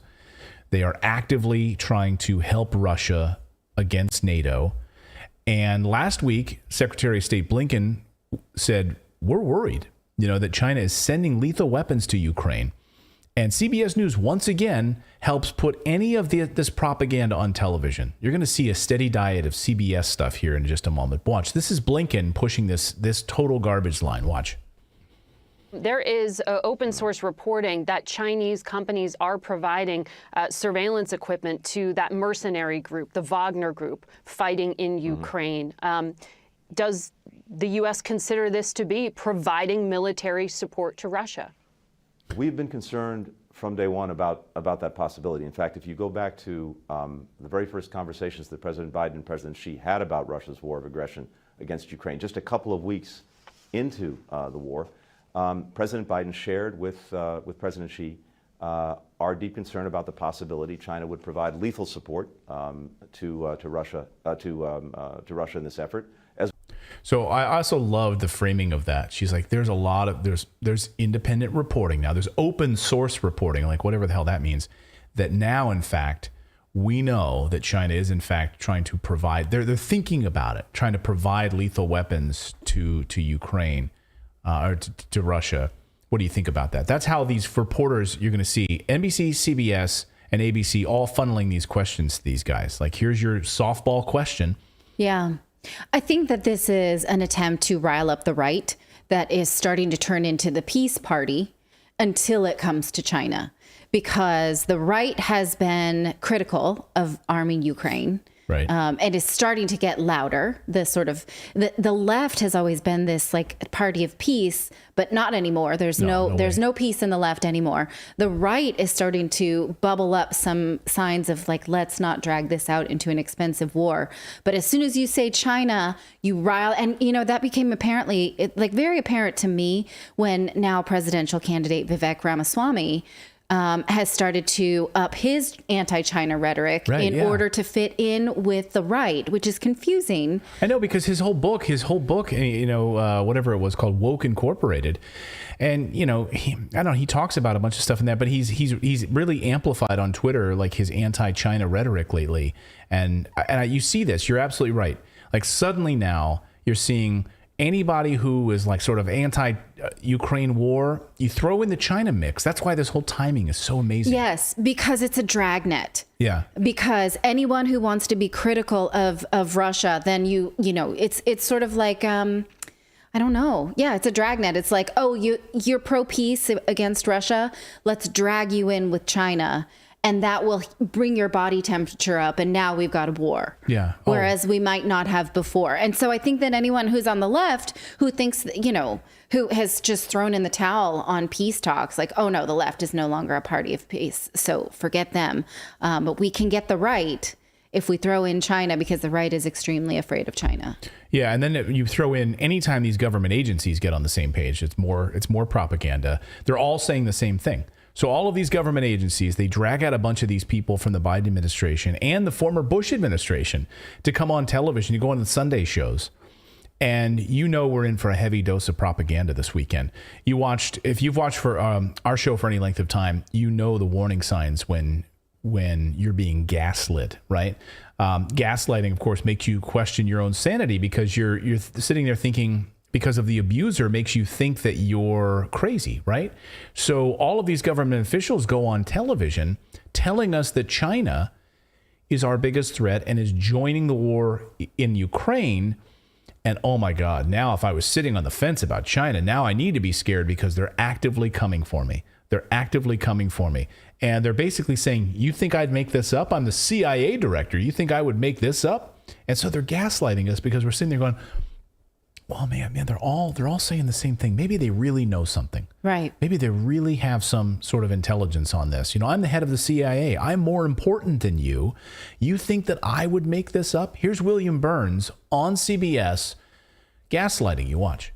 They are actively trying to help Russia against NATO. And last week, Secretary of State Blinken said, we're worried, that China is sending lethal weapons to Ukraine. And CBS News, once again, helps put any of this propaganda on television. You're going to see a steady diet of CBS stuff here in just a moment. Watch. This is Blinken pushing this total garbage line. Watch. There is open source reporting that Chinese companies are providing surveillance equipment to that mercenary group, the Wagner group, fighting in Ukraine. Does the U.S. consider this to be providing military support to Russia? We've been concerned from day one about that possibility. In fact, if you go back to the very first conversations that President Biden and President Xi had about Russia's war of aggression against Ukraine, just a couple of weeks into the war, President Biden shared with President Xi our deep concern about the possibility China would provide lethal support to Russia in this effort. So I also loved the framing of that. She's like, there's independent reporting now. There's open source reporting, like whatever the hell that means, that now, in fact, we know that China is, in fact, trying to provide, they're thinking about it, trying to provide lethal weapons to Ukraine or to Russia. What do you think about that? That's how these reporters, you're going to see NBC, CBS, and ABC all funneling these questions to these guys. Like, here's your softball question. Yeah. I think that this is an attempt to rile up the right that is starting to turn into the peace party until it comes to China, because the right has been critical of arming Ukraine. Right. And is starting to get louder. The left has always been this like party of peace, but not anymore. There's no peace in the left anymore. The right is starting to bubble up some signs of like, let's not drag this out into an expensive war. But as soon as you say China, you rile, and that became very apparent to me when now presidential candidate Vivek Ramaswamy has started to up his anti-China rhetoric in order to fit in with the right, which is confusing. I know, because his whole book, whatever it was called, Woke Incorporated. And, he talks about a bunch of stuff in that, but he's really amplified on Twitter, like his anti-China rhetoric lately. And you see this, you're absolutely right. Like suddenly now you're seeing anybody who is like sort of anti-Ukraine war, you throw in the China mix. That's why this whole timing is so amazing. Yes, because it's a dragnet. Yeah. Because anyone who wants to be critical of Russia, then it's sort of like, I don't know. Yeah, it's a dragnet. It's like, oh, you're pro-peace against Russia. Let's drag you in with China. And that will bring your body temperature up. And now we've got a war. Yeah. Whereas we might not have before. And so I think that anyone who's on the left who thinks, who has just thrown in the towel on peace talks, like, oh no, the left is no longer a party of peace, so forget them. But we can get the right if we throw in China, because the right is extremely afraid of China. Yeah, and then you throw in, anytime these government agencies get on the same page, it's more propaganda. They're all saying the same thing. So all of these government agencies, they drag out a bunch of these people from the Biden administration and the former Bush administration to come on television. You go on the Sunday shows, and we're in for a heavy dose of propaganda this weekend. If you've watched for our show for any length of time, the warning signs when you're being gaslit, right? Gaslighting, of course, makes you question your own sanity, because you're sitting there thinking, because of the abuser, makes you think that you're crazy, right? So all of these government officials go on television telling us that China is our biggest threat and is joining the war in Ukraine. And oh my God, now if I was sitting on the fence about China, now I need to be scared, because they're actively coming for me. They're actively coming for me. And they're basically saying, you think I'd make this up? I'm the CIA director. You think I would make this up? And so they're gaslighting us, because we're sitting there going, well, man, they're all saying the same thing. Maybe they really know something. Right. Maybe they really have some sort of intelligence on this. I'm the head of the CIA. I'm more important than you. You think that I would make this up? Here's William Burns on CBS gaslighting you. Watch.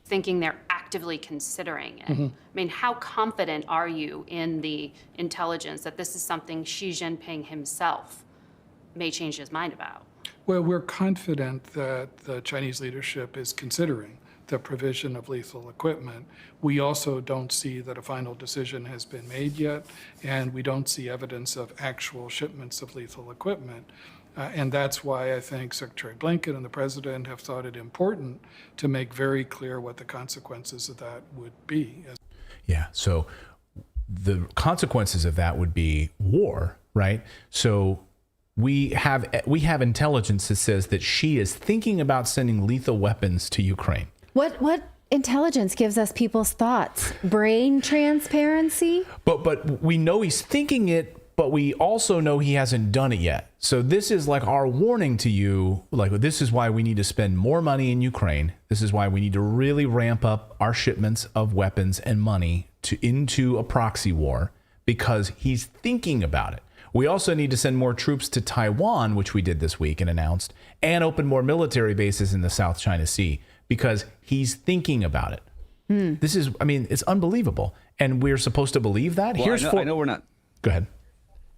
Thinking they're actively considering it. I mean, how confident are you in the intelligence that this is something Xi Jinping himself may change his mind about? Well, we're confident that the Chinese leadership is considering the provision of lethal equipment. We also don't see that a final decision has been made yet, and we don't see evidence of actual shipments of lethal equipment. And that's why I think Secretary Blinken and the President have thought it important to make very clear what the consequences of that would be. Yeah, so the consequences of that would be war, right? So we have intelligence that says that Xi is thinking about sending lethal weapons to Ukraine. What intelligence gives us people's thoughts? Brain transparency? But we know he's thinking it, but we also know he hasn't done it yet. So this is like our warning to you. Like, this is why we need to spend more money in Ukraine. This is why we need to really ramp up our shipments of weapons and money into a proxy war, because he's thinking about it. We also need to send more troops to Taiwan, which we did this week and announced, and open more military bases in the South China Sea, because he's thinking about it. This is, it's unbelievable. And we're supposed to believe that? Well, I know we're not. Go ahead.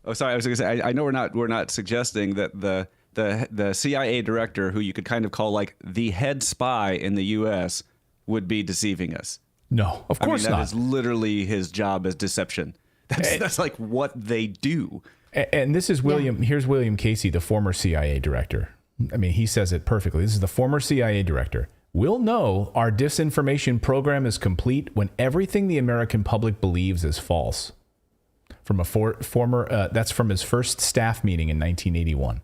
Oh, sorry. I was going to say, I know we're not suggesting that the CIA director, who you could kind of call like the head spy in the U.S., would be deceiving us. No, of course not. That is literally his job as deception. That's like what they do. And this is William. Yeah. Here's William Casey, the former CIA director. He says it perfectly. This is the former CIA director. We'll know our disinformation program is complete when everything the American public believes is false. From a former, that's from his first staff meeting in 1981.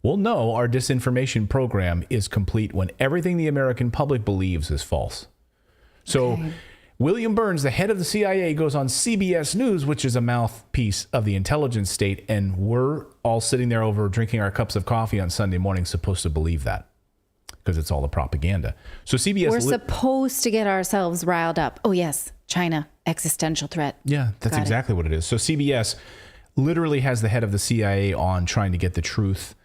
We'll know our disinformation program is complete when everything the American public believes is false. So. Okay. William Burns, the head of the CIA, goes on CBS News, which is a mouthpiece of the intelligence state, and we're all sitting there over drinking our cups of coffee on Sunday morning supposed to believe that, because it's all the propaganda. So CBS... We're supposed to get ourselves riled up. Oh, yes, China, existential threat. Yeah, that's exactly what it is. So CBS literally has the head of the CIA on trying to get the truth,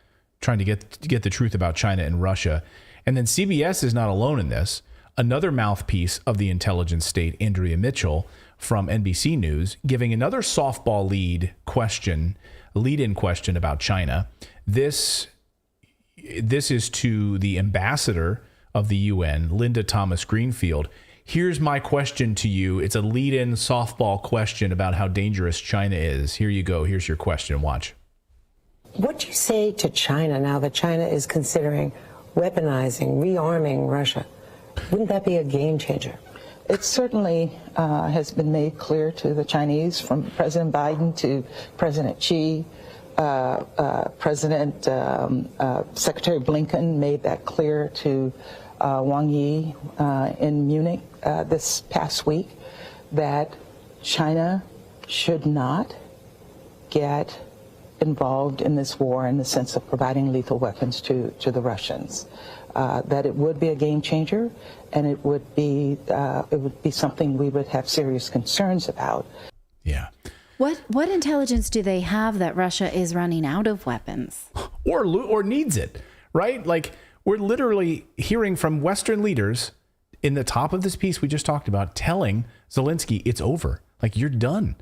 trying to get the truth about China and Russia. And then CBS is not alone in this. another mouthpiece of the intelligence state, Andrea Mitchell from NBC News, giving another softball lead-in question about China. This is to the ambassador of the UN, Linda Thomas Greenfield. Here's my question to you. It's a lead-in softball question about how dangerous China is. Here you go. Here's your question. Watch. What do you say to China now that China is considering weaponizing, rearming Russia? Wouldn't that be a game changer? It certainly has been made clear to the Chinese, from President Biden to President Xi. Secretary Blinken made that clear to Wang Yi in Munich this past week, that China should not get involved in this war in the sense of providing lethal weapons to the Russians. That it would be a game changer, and it would be something we would have serious concerns about. Yeah. What intelligence do they have that Russia is running out of weapons? Or needs it, right? Like, we're literally hearing from Western leaders in the top of this piece we just talked about, telling Zelensky it's over. Like, you're done.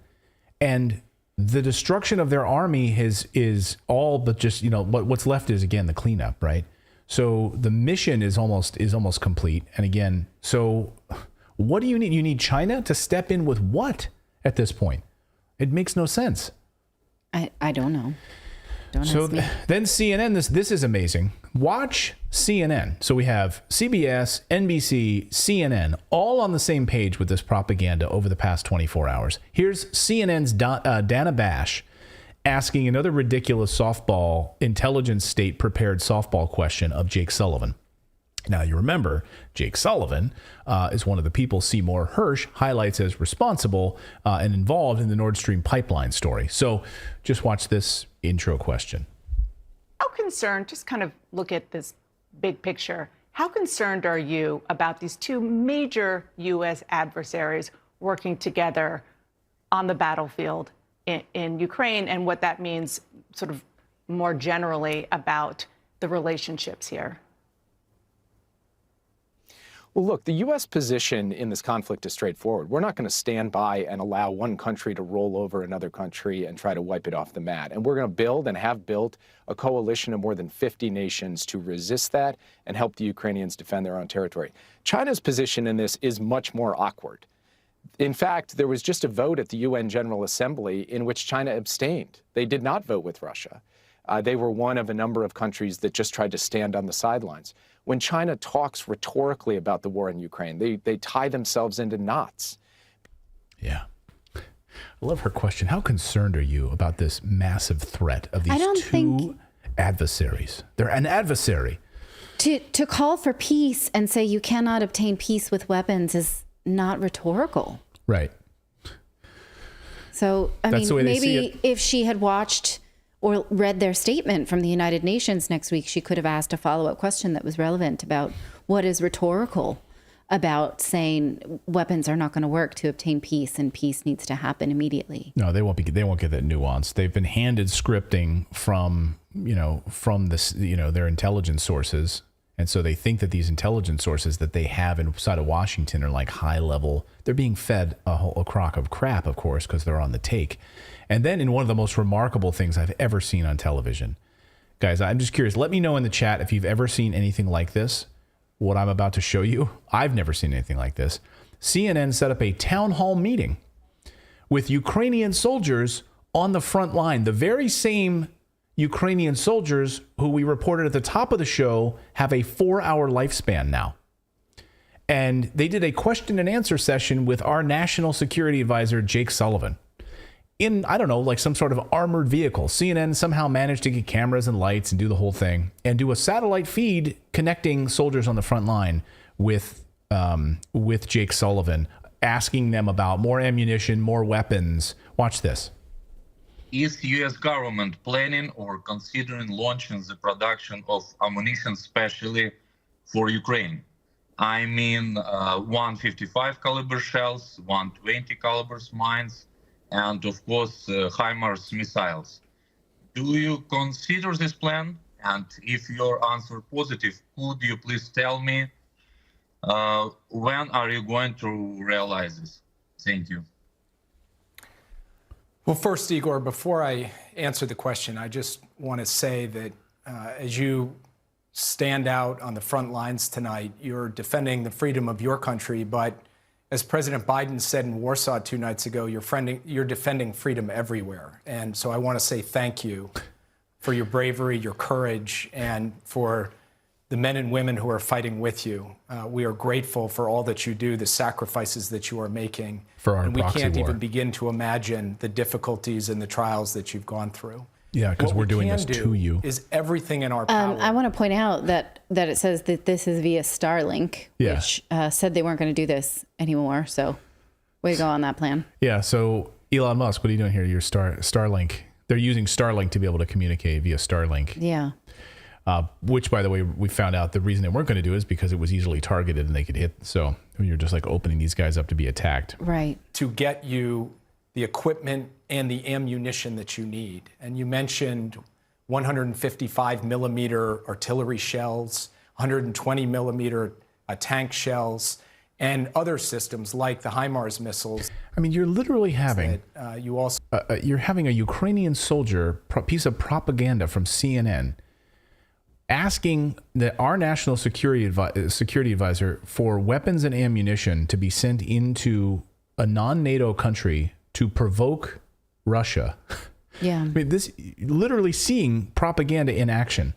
And the destruction of their army is all but just, what's left is, again, the cleanup, right? So the mission is almost complete. And again, so what do you need? You need China to step in with what at this point? It makes no sense. I don't know. So then CNN, this is amazing. Watch CNN. So we have CBS, NBC, CNN, all on the same page with this propaganda over the past 24 hours. Here's CNN's Dana Bash asking another ridiculous softball, intelligence state prepared softball question of Jake Sullivan. Now, you remember, Jake Sullivan is one of the people Seymour Hersh highlights as responsible and involved in the Nord Stream pipeline story. So just watch this intro question. How concerned, just kind of look at this big picture, how concerned are you about these two major U.S. adversaries working together on the battlefield in Ukraine, and what that means sort of more generally about the relationships here? Well, look, the U.S. position in this conflict is straightforward. We're not going to stand by and allow one country to roll over another country and try to wipe it off the mat. And we're going to build and have built a coalition of more than 50 nations to resist that and help the Ukrainians defend their own territory. China's position in this is much more awkward. In fact, there was just a vote at the UN General Assembly in which China abstained. They did not vote with Russia. They were one of a number of countries that just tried to stand on the sidelines. When China talks rhetorically about the war in Ukraine, they tie themselves into knots. Yeah. I love her question. How concerned are you about this massive threat of these two adversaries? They're an adversary. To call for peace and say you cannot obtain peace with weapons is not rhetorical. Right. So, I mean, maybe if she had watched or read their statement from the United Nations next week, she could have asked a follow-up question that was relevant about what is rhetorical about saying weapons are not going to work to obtain peace, and peace needs to happen immediately. No, they won't get that nuance. They've been handed scripting from this, their intelligence sources. And so they think that these intelligence sources that they have inside of Washington are like high level. They're being fed a crock of crap, of course, because they're on the take. And then in one of the most remarkable things I've ever seen on television, guys, I'm just curious. Let me know in the chat if you've ever seen anything like this, what I'm about to show you. I've never seen anything like this. CNN set up a town hall meeting with Ukrainian soldiers on the front line. The very same Ukrainian soldiers who we reported at the top of the show have a 4-hour lifespan now. And they did a question and answer session with our national security advisor, Jake Sullivan, in, I don't know, like some sort of armored vehicle. CNN somehow managed to get cameras and lights and do the whole thing and do a satellite feed connecting soldiers on the front line with Jake Sullivan, asking them about more ammunition, more weapons. Watch this. Is the U.S. government planning or considering launching the production of ammunition specially for Ukraine? I mean, 155 caliber shells, 120 caliber mines, and of course, HIMARS missiles. Do you consider this plan? And if your answer positive, could you please tell me When are you going to realize this? Thank you. Well, first, Igor, before I answer the question, I just want to say that as you stand out on the front lines tonight, you're defending the freedom of your country, but as President Biden said in Warsaw 2 nights ago, you're defending freedom everywhere. And so I want to say thank you for your bravery, your courage, and for the men and women who are fighting with you. We are grateful for all that you do, the sacrifices that you are making. For our and we proxy can't war. even begin to imagine the difficulties and the trials that you've gone through. Yeah, because What we're we doing can this do to you. Is everything in our power. I want to point out that it says that this is via Starlink, Yeah. which said they weren't going to do this anymore. So way to go on that plan. Yeah, so Elon Musk, what are you doing here? Your Starlink. They're using Starlink to be able to communicate via Starlink. Yeah. Which, by the way, we found out the reason they weren't going to do it is because it was easily targeted and they could hit. So you're just like opening these guys up to be attacked. Right. To get you the equipment and the ammunition that you need. And you mentioned 155 millimeter artillery shells, 120 millimeter tank shells, and other systems like the HIMARS missiles. I mean, you're literally having you also you're having a Ukrainian soldier piece of propaganda from CNN asking our national security advisor for weapons and ammunition to be sent into a non-NATO country to provoke Russia. Yeah. I mean, this literally seeing propaganda in action.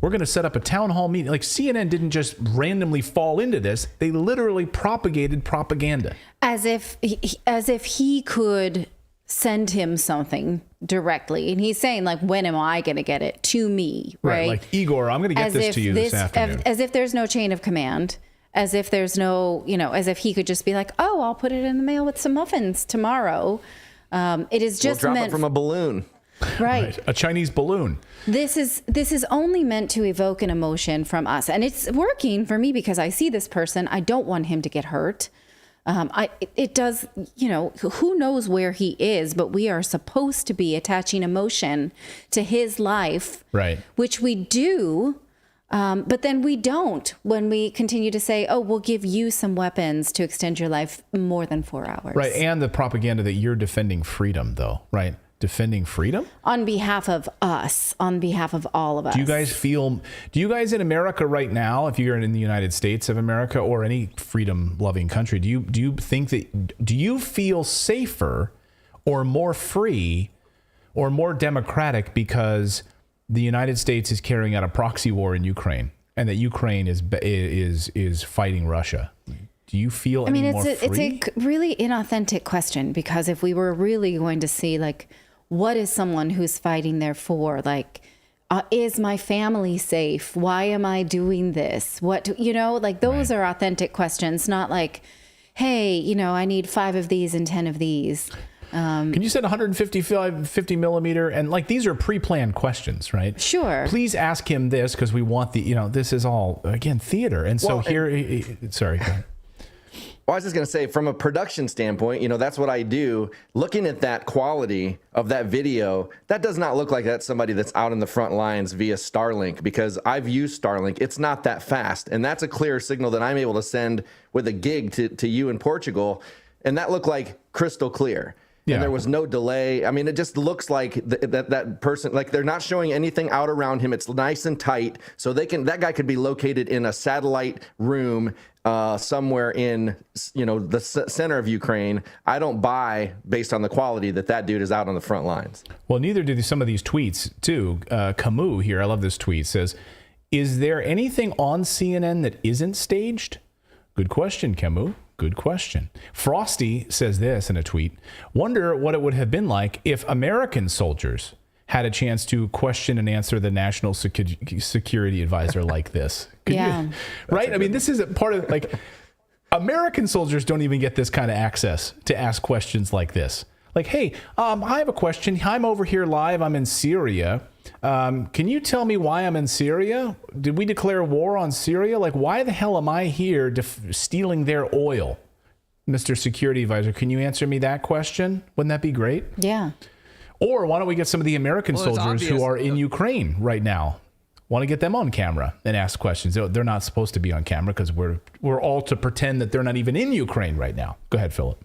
We're going to set up a town hall meeting. Like CNN didn't just randomly fall into this. They literally propagated propaganda. As if he could send him something directly. And he's saying, like, when am I going to get it to me? Right. Like, Igor, I'm going to get this to you this afternoon. As if there's no chain of command. As if there's no, as if he could just be like, oh, I'll put it in the mail with some muffins tomorrow. It is just we'll drop meant it from a balloon. Right. A Chinese balloon. This is only meant to evoke an emotion from us. And it's working for me because I see this person. I don't want him to get hurt. It does, who knows where he is, but we are supposed to be attaching emotion to his life. Right. Which we do. But then we don't when we continue to say, oh, we'll give you some weapons to extend your life more than 4 hours. Right. And the propaganda that you're defending freedom, though. Right. Defending freedom? On behalf of us, on behalf of all of us. Do you guys in America right now, if you're in the United States of America or any freedom loving country, do you feel safer or more free or more democratic because the United States is carrying out a proxy war in Ukraine and that Ukraine is fighting Russia? Do you feel any more free? It's a really inauthentic question, because if we were really going to see, like, what is someone who's fighting there for? Like, is my family safe? Why am I doing this? Those are authentic questions, not like, hey, I need 5 of these and 10 of these. Can you send 150 millimeter? And like, these are pre-planned questions, right? Sure. Please ask him this because we want this is all, again, theater. And so sorry. Go ahead. Well, I was just going to say, from a production standpoint, that's what I do. Looking at that quality of that video, that does not look like that's somebody that's out in the front lines via Starlink, because I've used Starlink. It's not that fast. And that's a clear signal that I'm able to send with a gig to you in Portugal. And that looked like crystal clear. Yeah. And there was no delay. I mean, it just looks like that person, like, they're not showing anything out around him. It's nice and tight. So that guy could be located in a satellite room somewhere in, the center of Ukraine. I don't buy, based on the quality, that dude is out on the front lines. Well, neither do some of these tweets too. Camus here, I love this tweet, says, is there anything on CNN that isn't staged? Good question, Camus. Good question. Frosty says this in a tweet: wonder what it would have been like if American soldiers had a chance to question and answer the national security advisor like this. Right? I mean, this is a part of, like, American soldiers don't even get this kind of access to ask questions like this. Like, hey, I have a question. I'm over here live. I'm in Syria. Can you tell me why I'm in Syria? Did we declare war on Syria? Like, why the hell am I here stealing their oil? Mr. Security Advisor, can you answer me that question? Wouldn't that be great? Yeah. Or why don't we get some of the American soldiers who are in Ukraine right now? want to get them on camera and ask questions. They're not supposed to be on camera because we're all to pretend that they're not even in Ukraine right now. Go ahead, Philip.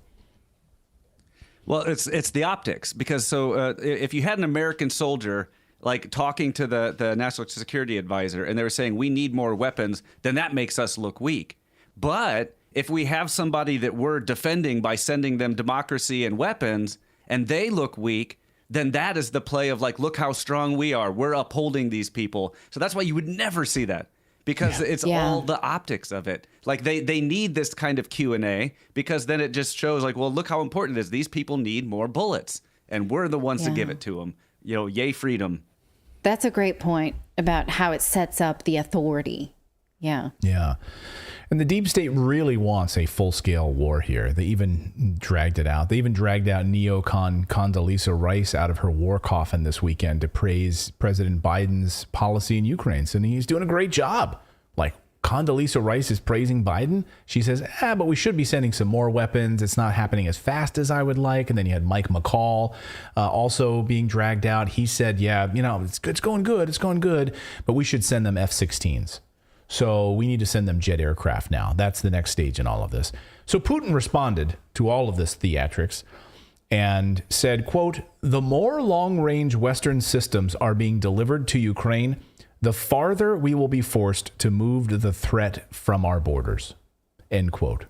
Well, it's the optics, because if you had an American soldier like talking to the National Security Advisor and they were saying we need more weapons, then that makes us look weak. But if we have somebody that we're defending by sending them democracy and weapons and they look weak, then that is the play of like, look how strong we are. We're upholding these people. So that's why you would never see that, because it's all the optics of it. Like they need this kind of Q&A, because then it just shows like, well, look how important it is. These people need more bullets and we're the ones to give it to them. Yay, freedom. That's a great point about how it sets up the authority. Yeah. Yeah. And the deep state really wants a full-scale war here. They even dragged it out. They even dragged out neocon Condoleezza Rice out of her war coffin this weekend to praise President Biden's policy in Ukraine. So he's doing a great job. Like, Condoleezza Rice is praising Biden. She says, but we should be sending some more weapons. It's not happening as fast as I would like. And then you had Mike McCall also being dragged out. He said, it's going good. It's going good. But we should send them F-16s. So we need to send them jet aircraft now. That's the next stage in all of this. So Putin responded to all of this theatrics and said, quote, the more long-range Western systems are being delivered to Ukraine, the farther we will be forced to move the threat from our borders, end quote.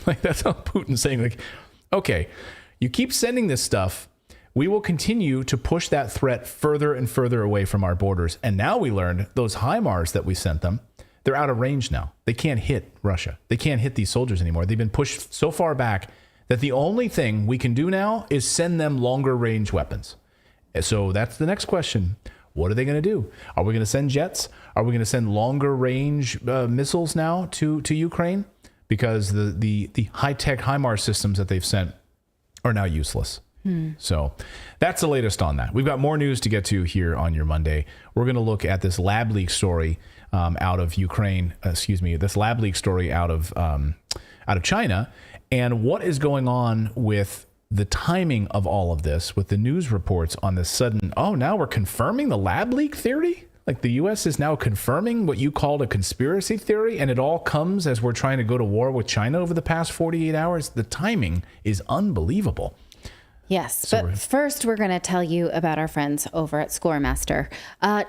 Like, that's how Putin's saying, like, okay, you keep sending this stuff, we will continue to push that threat further and further away from our borders. And now we learned those HIMARS that we sent them, they're out of range now. They can't hit Russia. They can't hit these soldiers anymore. They've been pushed so far back that the only thing we can do now is send them longer range weapons. So that's the next question. What are they going to do? Are we going to send jets? Are we going to send longer range missiles now to Ukraine? Because the high-tech HIMARS systems that they've sent are now useless. So that's the latest on that. We've got more news to get to here on your Monday. We're going to look at this lab leak story out of Ukraine. This lab leak story out of China, and what is going on with the timing of all of this, with the news reports on this sudden. Now we're confirming the lab leak theory. Like, the U.S. is now confirming what you called a conspiracy theory, and it all comes as we're trying to go to war with China over the past 48 hours. The timing is unbelievable. Yes, but first we're going to tell you about our friends over at Scoremaster.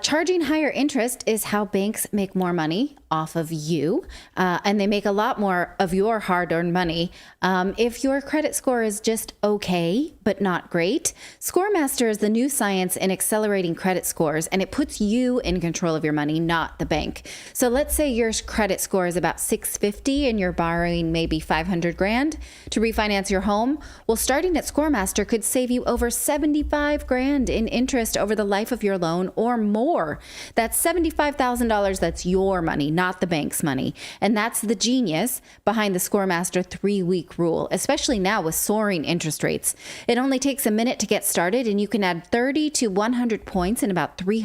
Charging higher interest is how banks make more money off of you, and they make a lot more of your hard-earned money. If your credit score is just okay, but not great, Scoremaster is the new science in accelerating credit scores, and it puts you in control of your money, not the bank. So let's say your credit score is about 650 and you're borrowing maybe $500,000 to refinance your home. Well, starting at Scoremaster could save you over $75,000 in interest over the life of your loan or more. That's $75,000. That's your money, not the bank's money. And that's the genius behind the Scoremaster 3-week rule, especially now with soaring interest rates. It only takes a minute to get started, and you can add 30 to 100 points in about 3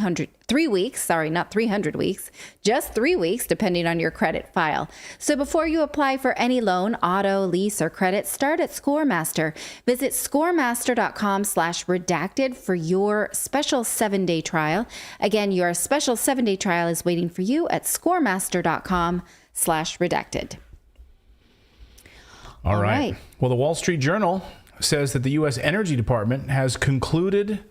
weeks. Sorry, not 300 weeks, just 3 weeks, depending on your credit file. So before you apply for any loan, auto, lease, or credit, start at Scoremaster. Visit scoremaster.com/redacted for your special 7-day trial. Again, your special 7-day trial is waiting for you at scoremaster.com/redacted. All right. Well, the Wall Street Journal says that the U.S. Energy Department has concluded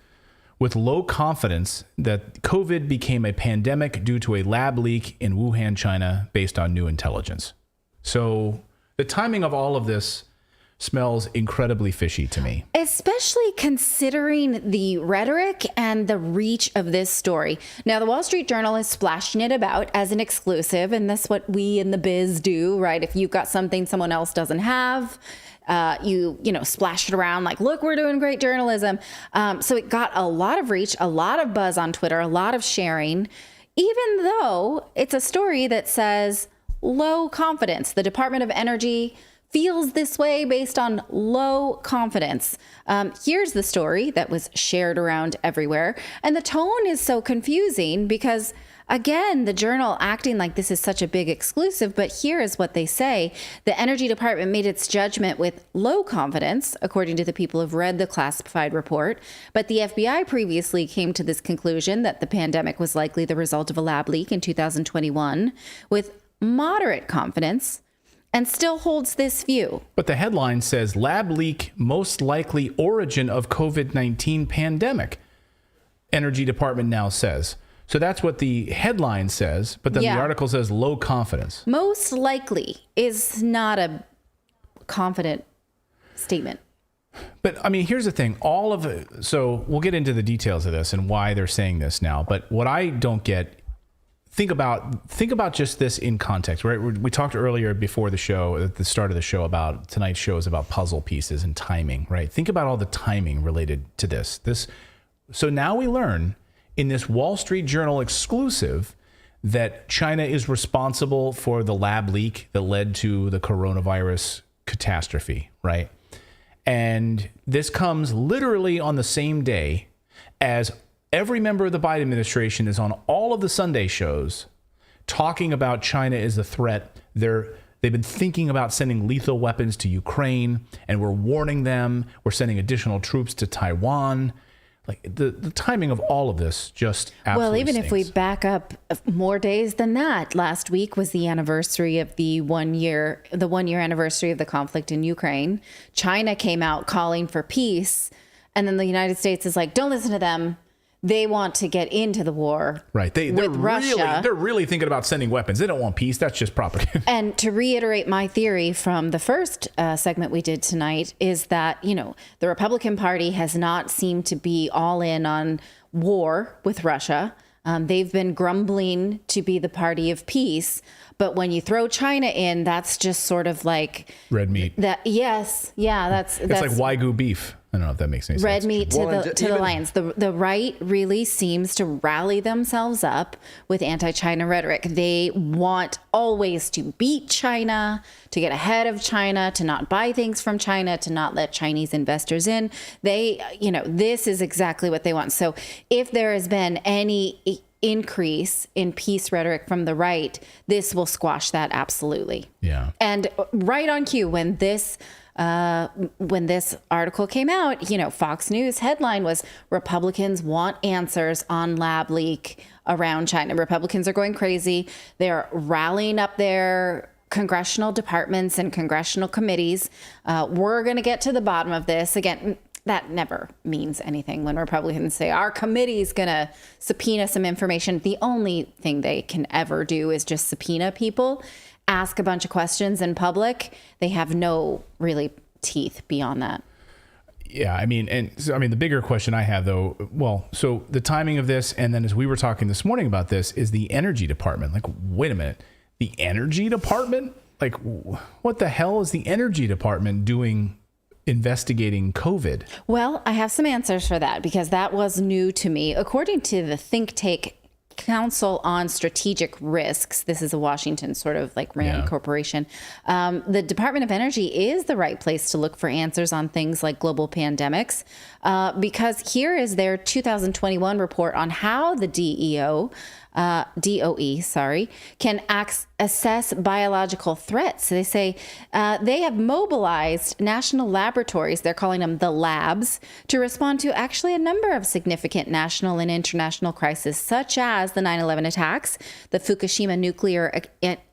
with low confidence that COVID became a pandemic due to a lab leak in Wuhan, China, based on new intelligence. So the timing of all of this smells incredibly fishy to me. Especially considering the rhetoric and the reach of this story. Now, the Wall Street Journal is splashing it about as an exclusive, and that's what we in the biz do, right? If you've got something someone else doesn't have, you splash it around like, look, we're doing great journalism. So it got a lot of reach, a lot of buzz on Twitter, a lot of sharing, even though it's a story that says low confidence. The Department of Energy feels this way based on low confidence. Here's the story that was shared around everywhere. And the tone is so confusing because again, the journal acting like this is such a big exclusive, but here is what they say. The Energy Department made its judgment with low confidence, according to the people who've read the classified report. But the FBI previously came to this conclusion that the pandemic was likely the result of a lab leak in 2021 with moderate confidence, and still holds this view. But the headline says lab leak most likely origin of COVID-19 pandemic. Energy Department now says. So that's what the headline says, but then the article says low confidence. Most likely is not a confident statement. But I mean, here's the thing. All of it. So we'll get into the details of this and why they're saying this now. But what I don't get, think about just this in context, right? We talked earlier before the show, at the start of the show, about tonight's show is about puzzle pieces and timing, right? Think about all the timing related to this. So now we learn in this Wall Street Journal exclusive that China is responsible for the lab leak that led to the coronavirus catastrophe, right? And this comes literally on the same day as every member of the Biden administration is on all of the Sunday shows talking about China as a threat. They've been thinking about sending lethal weapons to Ukraine, and we're warning them. We're sending additional troops to Taiwan. Like the timing of all of this just absolutely Well, even stinks. if we back up more days than that, last week was the anniversary of the one year anniversary of the conflict in Ukraine. China came out calling for peace, and then the United States is like, don't listen to them. They want to get into the war right. with Russia. They're really thinking about sending weapons. They don't want peace. That's just propaganda. And to reiterate my theory from the first segment we did tonight is that, the Republican Party has not seemed to be all in on war with Russia. They've been grumbling to be the party of peace. But when you throw China in, that's just sort of like red meat. That's like Wagyu beef. I don't know if that makes any sense. Red meat to the lions. The right really seems to rally themselves up with anti-China rhetoric. They want always to beat China, to get ahead of China, to not buy things from China, to not let Chinese investors in. This is exactly what they want. So if there has been any increase in peace rhetoric from the right, this will squash that absolutely. Yeah. And right on cue, when this article came out, Fox News headline was Republicans want answers on lab leak around China. Republicans are going crazy. They're rallying up their congressional departments and congressional committees. We're going to get to the bottom of this. Again, that never means anything when Republicans say our committee's going to subpoena some information. The only thing they can ever do is just subpoena people, ask a bunch of questions in public. They have no really teeth beyond that. Yeah, the bigger question I have though, so the timing of this, and then as we were talking this morning about this, is the Energy Department. Like, wait a minute, the Energy Department? Like, what the hell is the Energy Department doing investigating COVID? Well, I have some answers for that because that was new to me. According to the think tank Council on Strategic Risks, this is a Washington sort of like Rand corporation, the Department of Energy is the right place to look for answers on things like global pandemics, because here is their 2021 report on how the DOE can assess biological threats. They say they have mobilized national laboratories, they're calling them the labs, to respond to actually a number of significant national and international crises, such as the 9/11 attacks, the Fukushima nuclear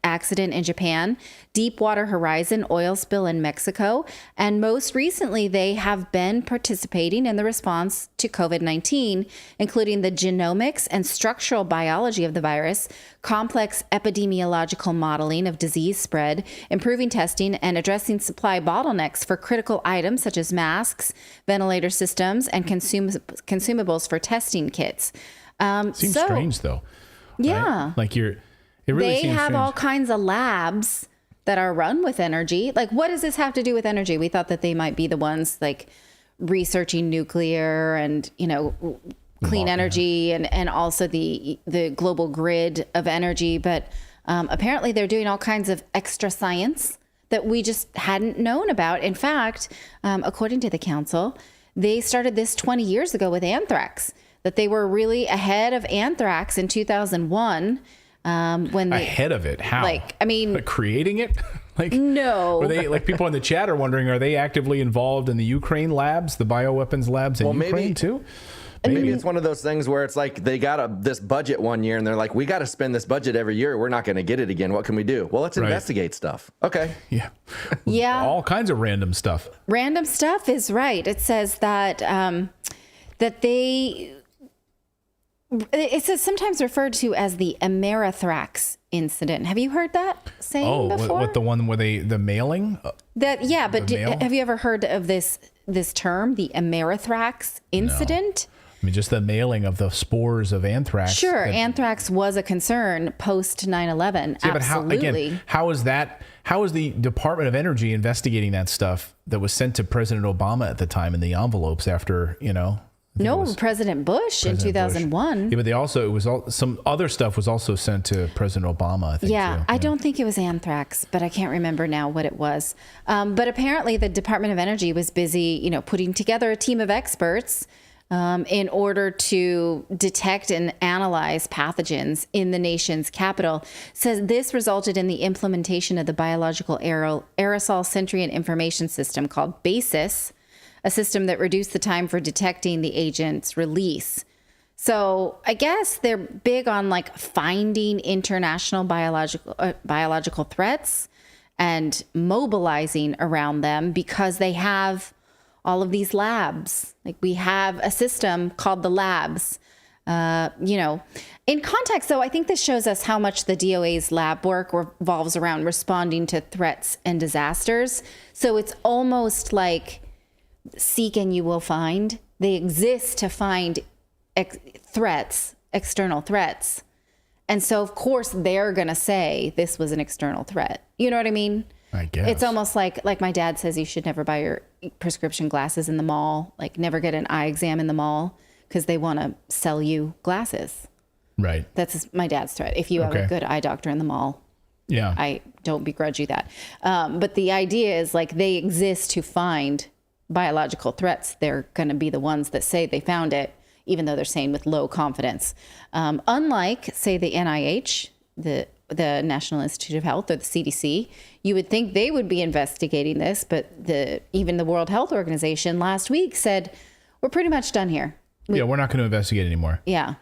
accident in Japan, Deepwater Horizon oil spill in Mexico, and most recently, they have been participating in the response to COVID-19, including the genomics and structural biology of the virus, complex epidemiological modeling of disease spread, improving testing, and addressing supply bottlenecks for critical items such as masks, ventilator systems, and consumables for testing kits. Seems strange, though. Yeah. Right? Like it really they seems have strange. all kinds of labs that are run with energy. Like, what does this have to do with energy? We thought that they might be the ones like researching nuclear and, clean energy and also the global grid of energy. But apparently they're doing all kinds of extra science that we just hadn't known about. In fact, according to the council, they started this 20 years ago with anthrax. that they were really ahead of anthrax in 2001. When they, ahead of it, how? Like, I mean, like creating it? Like, no. Are they, like, people in the chat are wondering, are they actively involved in the Ukraine labs, the bioweapons labs in Ukraine too? Maybe it's one of those things where it's like they got this budget one year and they're like, we got to spend this budget every year. We're not going to get it again. What can we do? Well, let's investigate stuff. Okay. Yeah. Yeah. All kinds of random stuff. Random stuff is right. It says that it says sometimes referred to as the Amerithrax incident. Have you heard that saying before? What the one where the mailing? But have you ever heard of this term, the Amerithrax incident? No. I mean, just the mailing of the spores of anthrax. Sure, anthrax was a concern post 9/11. Yeah, absolutely. But how is that? How is the Department of Energy investigating that stuff that was sent to President Obama at the time in the envelopes after, No, President Bush in 2001. Yeah, but some other stuff was also sent to President Obama, I think. Yeah, too. I don't think it was anthrax, but I can't remember now what it was. But apparently the Department of Energy was busy, putting together a team of experts in order to detect and analyze pathogens in the nation's capital. Says this resulted in the implementation of the biological aerosol sentry and information system called BASIS, a system that reduced the time for detecting the agent's release. So I guess they're big on like finding international biological threats and mobilizing around them because they have all of these labs. Like we have a system called the labs. In context, though, I think this shows us how much the DOA's lab work revolves around responding to threats and disasters. So it's almost like seek and you will find. They exist to find external threats. And so, of course, they're going to say this was an external threat. You know what I mean? I guess. It's almost like my dad says you should never buy your prescription glasses in the mall, like never get an eye exam in the mall because they want to sell you glasses. Right. That's my dad's threat. If you have a good eye doctor in the mall, yeah, I don't begrudge you that. But the idea is like they exist to find biological threats. They're going to be the ones that say they found it, even though they're saying with low confidence. Unlike, say, the NIH, the National Institute of Health, or the CDC, you would think they would be investigating this, but even the World Health Organization last week said, we're pretty much done here. We're not going to investigate anymore. Yeah.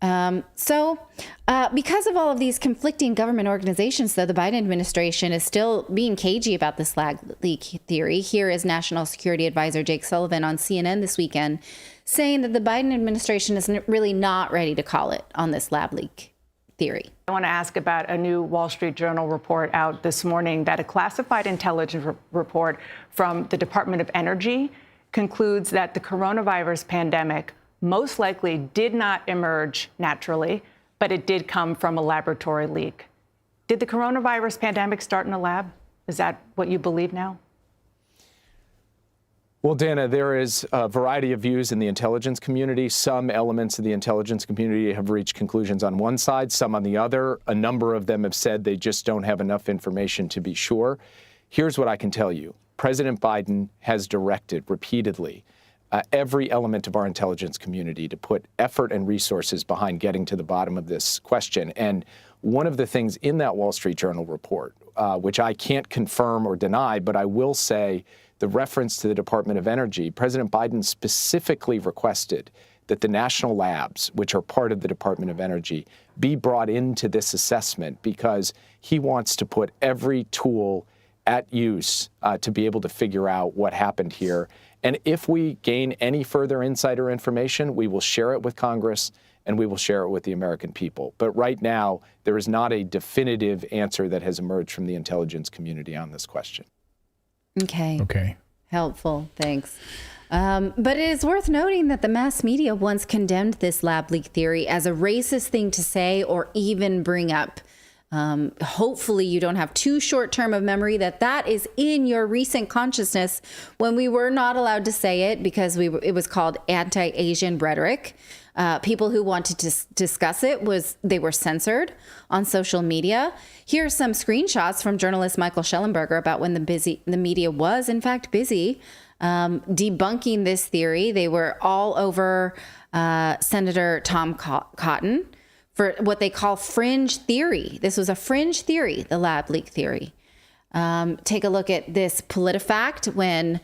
Because of all of these conflicting government organizations, though, the Biden administration is still being cagey about this lab leak theory. Here is National Security Advisor Jake Sullivan on CNN this weekend saying that the Biden administration is really not ready to call it on this lab leak theory. I want to ask about a new Wall Street Journal report out this morning that a classified intelligence report from the Department of Energy concludes that the coronavirus pandemic most likely did not emerge naturally, but it did come from a laboratory leak. Did the coronavirus pandemic start in a lab? Is that what you believe now? Well, Dana, there is a variety of views in the intelligence community. Some elements of the intelligence community have reached conclusions on one side, some on the other. A number of them have said they just don't have enough information to be sure. Here's what I can tell you. President Biden has directed repeatedly every element of our intelligence community to put effort and resources behind getting to the bottom of this question. And one of the things in that Wall Street Journal report, which I can't confirm or deny, but I will say the reference to the Department of Energy, President Biden specifically requested that the national labs, which are part of the Department of Energy, be brought into this assessment because he wants to put every tool at use to be able to figure out what happened here. And if we gain any further insider information, we will share it with Congress and we will share it with the American people. But right now, there is not a definitive answer that has emerged from the intelligence community on this question. Okay. Helpful. Thanks. But it is worth noting that the mass media once condemned this lab leak theory as a racist thing to say or even bring up. Hopefully you don't have too short term of memory that is in your recent consciousness when we were not allowed to say it because it was called anti-Asian rhetoric. People who wanted to discuss it they were censored on social media. Here are some screenshots from journalist Michael Schellenberger about when the media was in fact busy debunking this theory. They were all over Senator Tom Cotton for what they call fringe theory. This was a fringe theory, the lab leak theory. Take a look at this PolitiFact when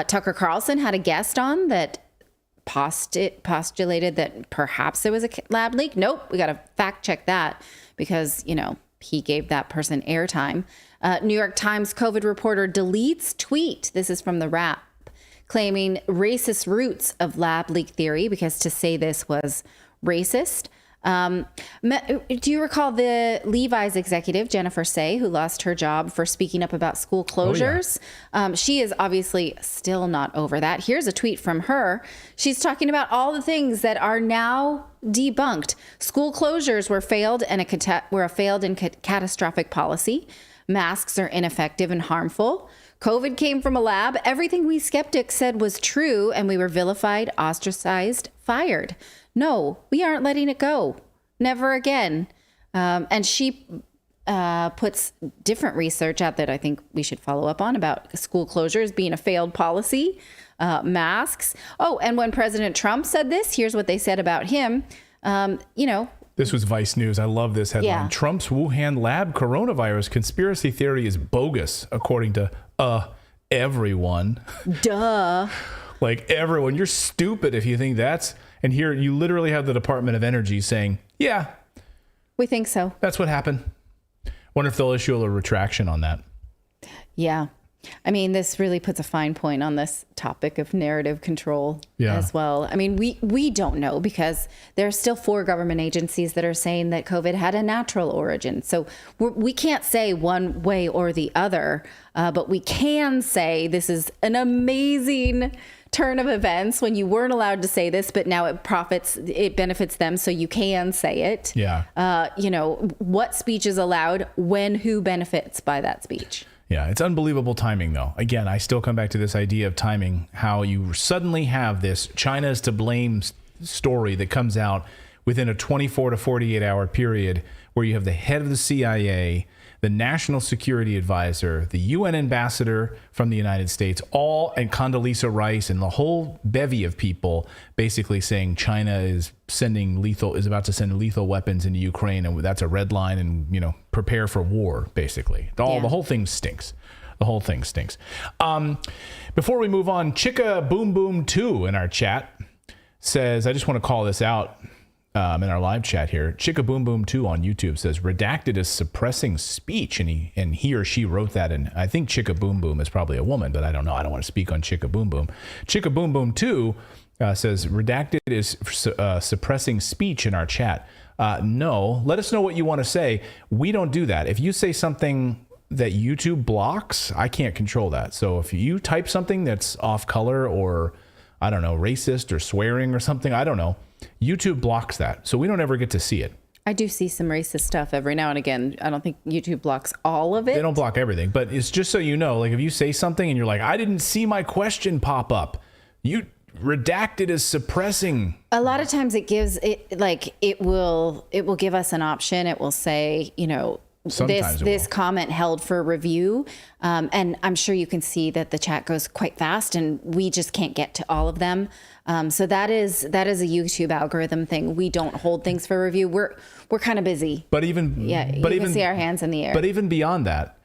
Tucker Carlson had a guest on that postulated that perhaps there was a lab leak. Nope, we got to fact check that because, he gave that person airtime. New York Times COVID reporter deletes tweet. This is from the Wrap, claiming racist roots of lab leak theory because to say this was racist. Do you recall the Levi's executive, Jennifer Say, who lost her job for speaking up about school closures? Oh, yeah. She is obviously still not over that. Here's a tweet from her. She's talking about all the things that are now debunked. School closures were failed and catastrophic policy. Masks are ineffective and harmful. COVID came from a lab. Everything we skeptics said was true, and we were vilified, ostracized, fired. No, we aren't letting it go. Never again. And she puts different research out that I think we should follow up on about school closures being a failed policy, masks. Oh, and when President Trump said this, here's what they said about him. This was Vice News. I love this headline. Yeah. Trump's Wuhan lab coronavirus conspiracy theory is bogus, according to everyone. Duh. Like everyone. You're stupid if you think that's... And here you literally have the Department of Energy saying, yeah. We think so. That's what happened. Wonder if they'll issue a retraction on that. Yeah. I mean, this really puts a fine point on this topic of narrative control as well. I mean, we don't know because there are still 4 government agencies that are saying that COVID had a natural origin. So we can't say one way or the other, but we can say this is an amazing turn of events when you weren't allowed to say this, but now it benefits them. So you can say it. Yeah. What speech is allowed when who benefits by that speech. Yeah, it's unbelievable timing, though. Again, I still come back to this idea of timing, how you suddenly have this China is to blame story that comes out within a 24 to 48 hour period where you have the head of the CIA, the National Security Advisor, the UN ambassador from the United States, and Condoleezza Rice and the whole bevy of people basically saying China is about to send lethal weapons into Ukraine, and that's a red line, and prepare for war. Basically, the whole thing stinks. The whole thing stinks. Before we move on, Chicka Boom Boom 2 in our chat says, I just want to call this out. In our live chat here, Chicka Boom Boom 2 on YouTube says Redacted is suppressing speech, and he or she wrote that, and I think Chicka Boom Boom is probably a woman, but I don't know. I don't want to speak on Chicka Boom Boom. Chicka Boom Boom 2 says Redacted is suppressing speech in our chat. No, let us know what you want to say. We don't do that. If you say something that YouTube blocks, I can't control that. So if you type something that's off color or, I don't know, racist or swearing or something, I don't know, YouTube blocks that, so we don't ever get to see it. I do see some racist stuff every now and again. I don't think YouTube blocks all of it. They don't block everything, but it's just so you know, like if you say something and you're like, I didn't see my question pop up, Redacted is suppressing. A lot of times it gives it, like it will give us an option. It will say, this comment held for review. And I'm sure you can see that the chat goes quite fast and we just can't get to all of them. So that is a YouTube algorithm thing. We don't hold things for review. We're kind of busy. But even can see our hands in the air. But even beyond that,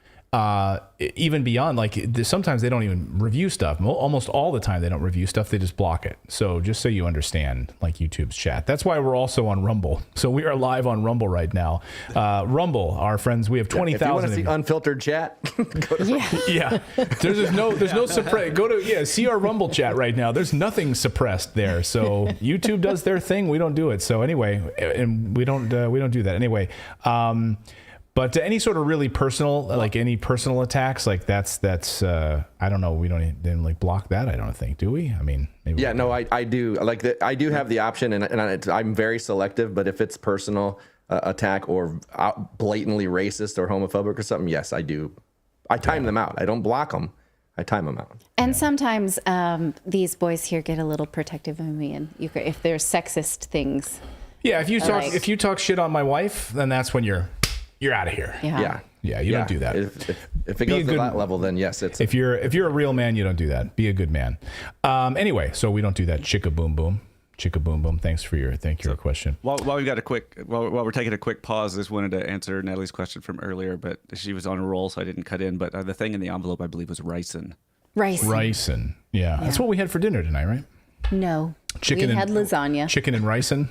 sometimes they don't even review stuff. Almost all the time they don't review stuff. They just block it. So just so you understand, like YouTube's chat. That's why we're also on Rumble. So we are live on Rumble right now. Rumble, our friends, we have 20,000. If you want to see unfiltered chat, go to yeah. There's no suppress. See our Rumble chat right now. There's nothing suppressed there. So YouTube does their thing. We don't do it. So anyway, and we don't do that anyway. But any sort of really personal, like any personal attacks, like that's I don't know. We don't even like block that. I don't think, do we? I mean, maybe. Yeah, no, I do like that. I do have the option, and I'm very selective. But if it's personal attack or blatantly racist or homophobic or something, yes, I do. I time them out. I don't block them. I time them out. And sometimes these boys here get a little protective of me, and if there's sexist things. Yeah, if you talk shit on my wife, then that's when you're you're out of here. Yeah. Yeah, you don't do that. If it goes to that level, then yes, it's. If you're a real man, you don't do that. Be a good man. Anyway, so we don't do that. Chicka boom boom. Chicka boom boom. Thank you for your question. While we're taking a quick pause, I just wanted to answer Natalie's question from earlier, but she was on a roll, so I didn't cut in. But the thing in the envelope, I believe, was ricin. Ricin. Yeah. That's what we had for dinner tonight, right? No. We had lasagna. Chicken and ricin.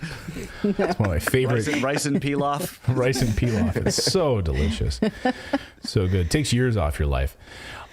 That's one of my favorite. Ricin pilaf. Ricin pilaf. It's so delicious. So good. Takes years off your life.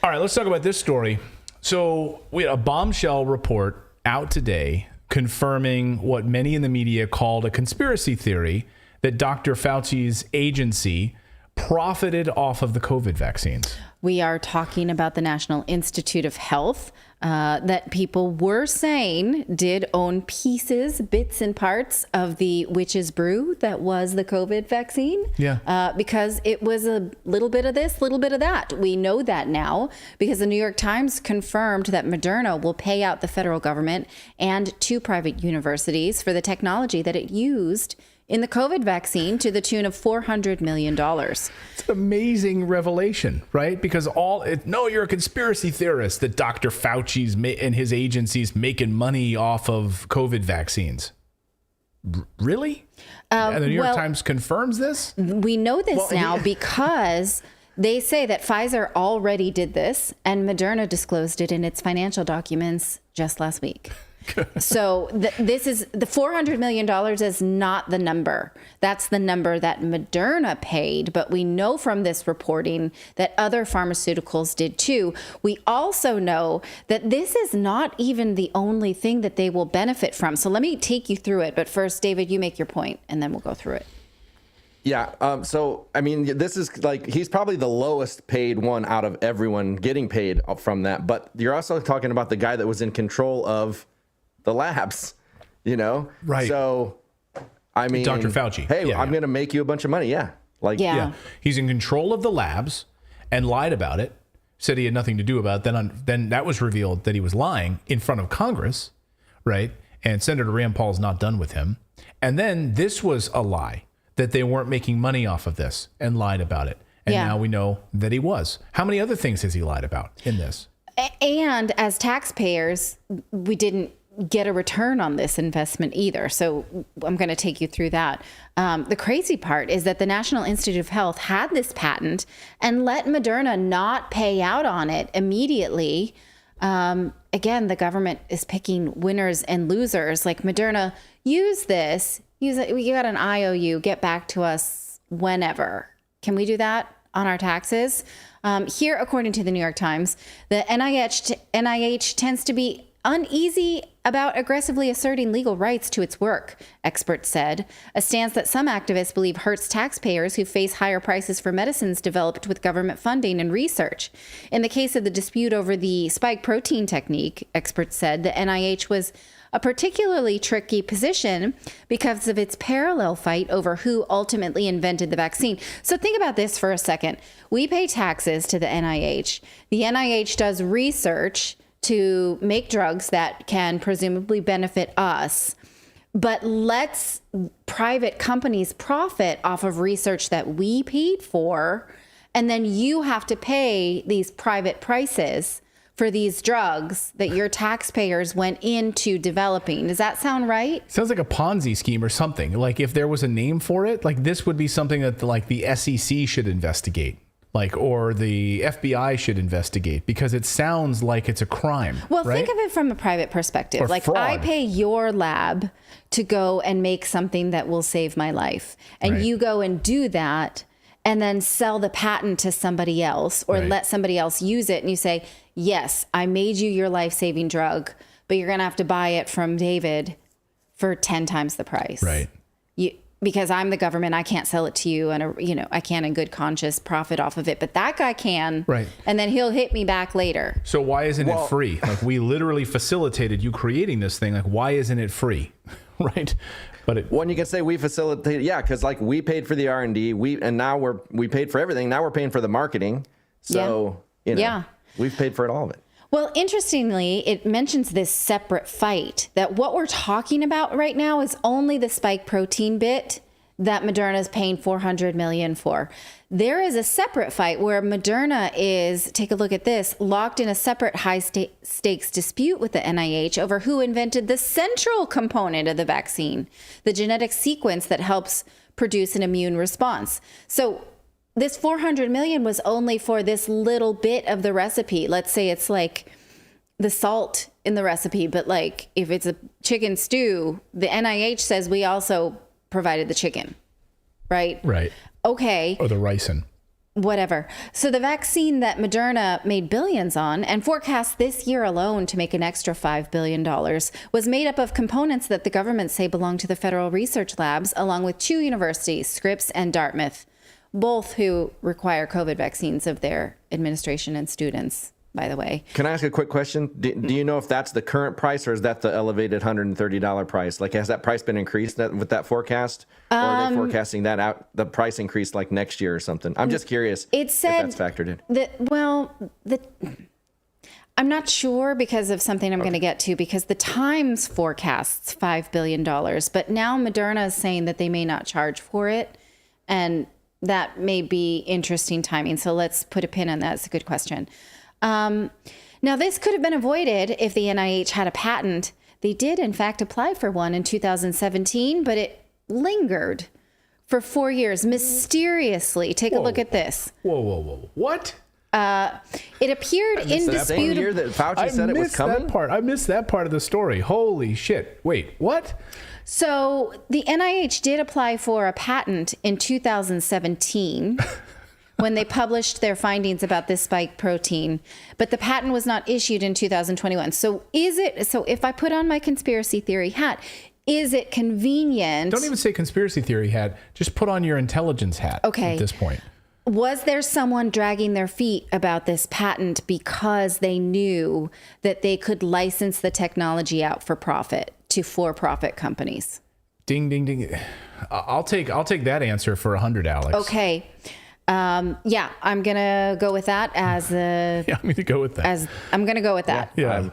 All right, let's talk about this story. So we had a bombshell report out today confirming what many in the media called a conspiracy theory that Dr. Fauci's agency profited off of the COVID vaccines. We are talking about the National Institute of Health that people were saying did own pieces, bits and parts of the witch's brew that was the COVID vaccine. Yeah. Because it was a little bit of this, little bit of that. We know that now because the New York Times confirmed that Moderna will pay out the federal government and 2 private universities for the technology that it used in the COVID vaccine to the tune of $400 million. It's an amazing revelation, right? Because you're a conspiracy theorist that Dr. Fauci's and his agency's making money off of COVID vaccines. Really? And the New York Times confirms this? We know this now because they say that Pfizer already did this and Moderna disclosed it in its financial documents just last week. So this is the $400 million is not the number. That's the number that Moderna paid. But we know from this reporting that other pharmaceuticals did too. We also know that this is not even the only thing that they will benefit from. So let me take you through it. But first, David, you make your point and then we'll go through it. Yeah. So, I mean, this is like, he's probably the lowest paid one out of everyone getting paid from that. But you're also talking about the guy that was in control of the labs, Right. So, I mean, Dr. Fauci. Hey, I'm going to make you a bunch of money. Yeah. He's in control of the labs and lied about it, said he had nothing to do about it. Then that was revealed that he was lying in front of Congress, right? And Senator Rand Paul's not done with him. And then this was a lie, that they weren't making money off of this and lied about it. And now we know that he was. How many other things has he lied about in this? And as taxpayers, we didn't get a return on this investment either. So I'm going to take you through that. The crazy part is that the National Institute of Health had this patent and let Moderna not pay out on it immediately. Again, the government is picking winners and losers. Like Moderna, use it. We got an IOU, get back to us whenever. Can we do that on our taxes? Here, according to the New York Times, the NIH tends to be uneasy about aggressively asserting legal rights to its work, experts said, a stance that some activists believe hurts taxpayers who face higher prices for medicines developed with government funding and research. In the case of the dispute over the spike protein technique, experts said the NIH was a particularly tricky position because of its parallel fight over who ultimately invented the vaccine. So think about this for a second. We pay taxes to the NIH. The NIH does research to make drugs that can presumably benefit us, but lets private companies profit off of research that we paid for, and then you have to pay these private prices for these drugs that your taxpayers went into developing. Does that sound right? Sounds like a Ponzi scheme or something. Like if there was a name for it, like this would be something that like the SEC should investigate. Or the FBI should investigate, because it sounds like it's a crime. Well, right? Think of it from a private perspective. Or like fraud. I pay your lab to go and make something that will save my life. And Right. you go and do that and then sell the patent to somebody else or Right. let somebody else use it. And you say, yes, I made you your life-saving drug, but you're going to have to buy it from David for 10 times the price. Right. Because I'm the government, I can't sell it to you, and I can't in good conscience profit off of it. But that guy can, Right. And then he'll hit me back later. So why isn't it free? Like we literally facilitated you creating this thing. Like why isn't it free? Right. But when you can say we facilitated, because like we paid for the R&D, and now we paid for everything. Now we're paying for the marketing. So we've paid for all of it. Well, interestingly, it mentions this separate fight, that what we're talking about right now is only the spike protein bit that Moderna is paying $400 million for. There is a separate fight where Moderna is, take a look at this, locked in a separate high-stakes dispute with the NIH over who invented the central component of the vaccine, the genetic sequence that helps produce an immune response. So this $400 million was only for this little bit of the recipe. Let's say it's like the salt in the recipe, but like if it's a chicken stew, the NIH says we also provided the chicken, right? Right. Okay. Or the ricin. Whatever. So the vaccine that Moderna made billions on and forecast this year alone to make an extra $5 billion was made up of components that the government say belong to the federal research labs, along with 2 universities, Scripps and Dartmouth, both who require COVID vaccines of their administration and students, by the way. Can I ask a quick question? Do you know if that's the current price or is that the elevated $130 price? Like, has that price been increased with that forecast? Or are they forecasting that out, the price increase like next year or something? I'm just curious it said if that's factored in. I'm not sure because of something I'm going to get to, because the Times forecasts $5 billion, but now Moderna is saying that they may not charge for it. And that may be interesting timing. So let's put a pin on that. It's a good question. Now, this could have been avoided if the NIH had a patent. They did, in fact, apply for one in 2017, but it lingered for 4 years mysteriously. Take a look at this. Whoa. What? It appeared indisputable. That same year that Fauci said it was coming? I missed that part of the story. Holy shit. Wait, what? So the NIH did apply for a patent in 2017 when they published their findings about this spike protein, but the patent was not issued in 2021. So if I put on my conspiracy theory hat, is it convenient? Don't even say conspiracy theory hat. Just put on your intelligence hat at this point. Was there someone dragging their feet about this patent because they knew that they could license the technology out for profit to for-profit companies? Ding, ding, ding. I'll take that answer for 100, Alex. Okay. Yeah, I'm gonna go with that as a. Yeah, I'm gonna go with that. I'm gonna go with that. Yeah,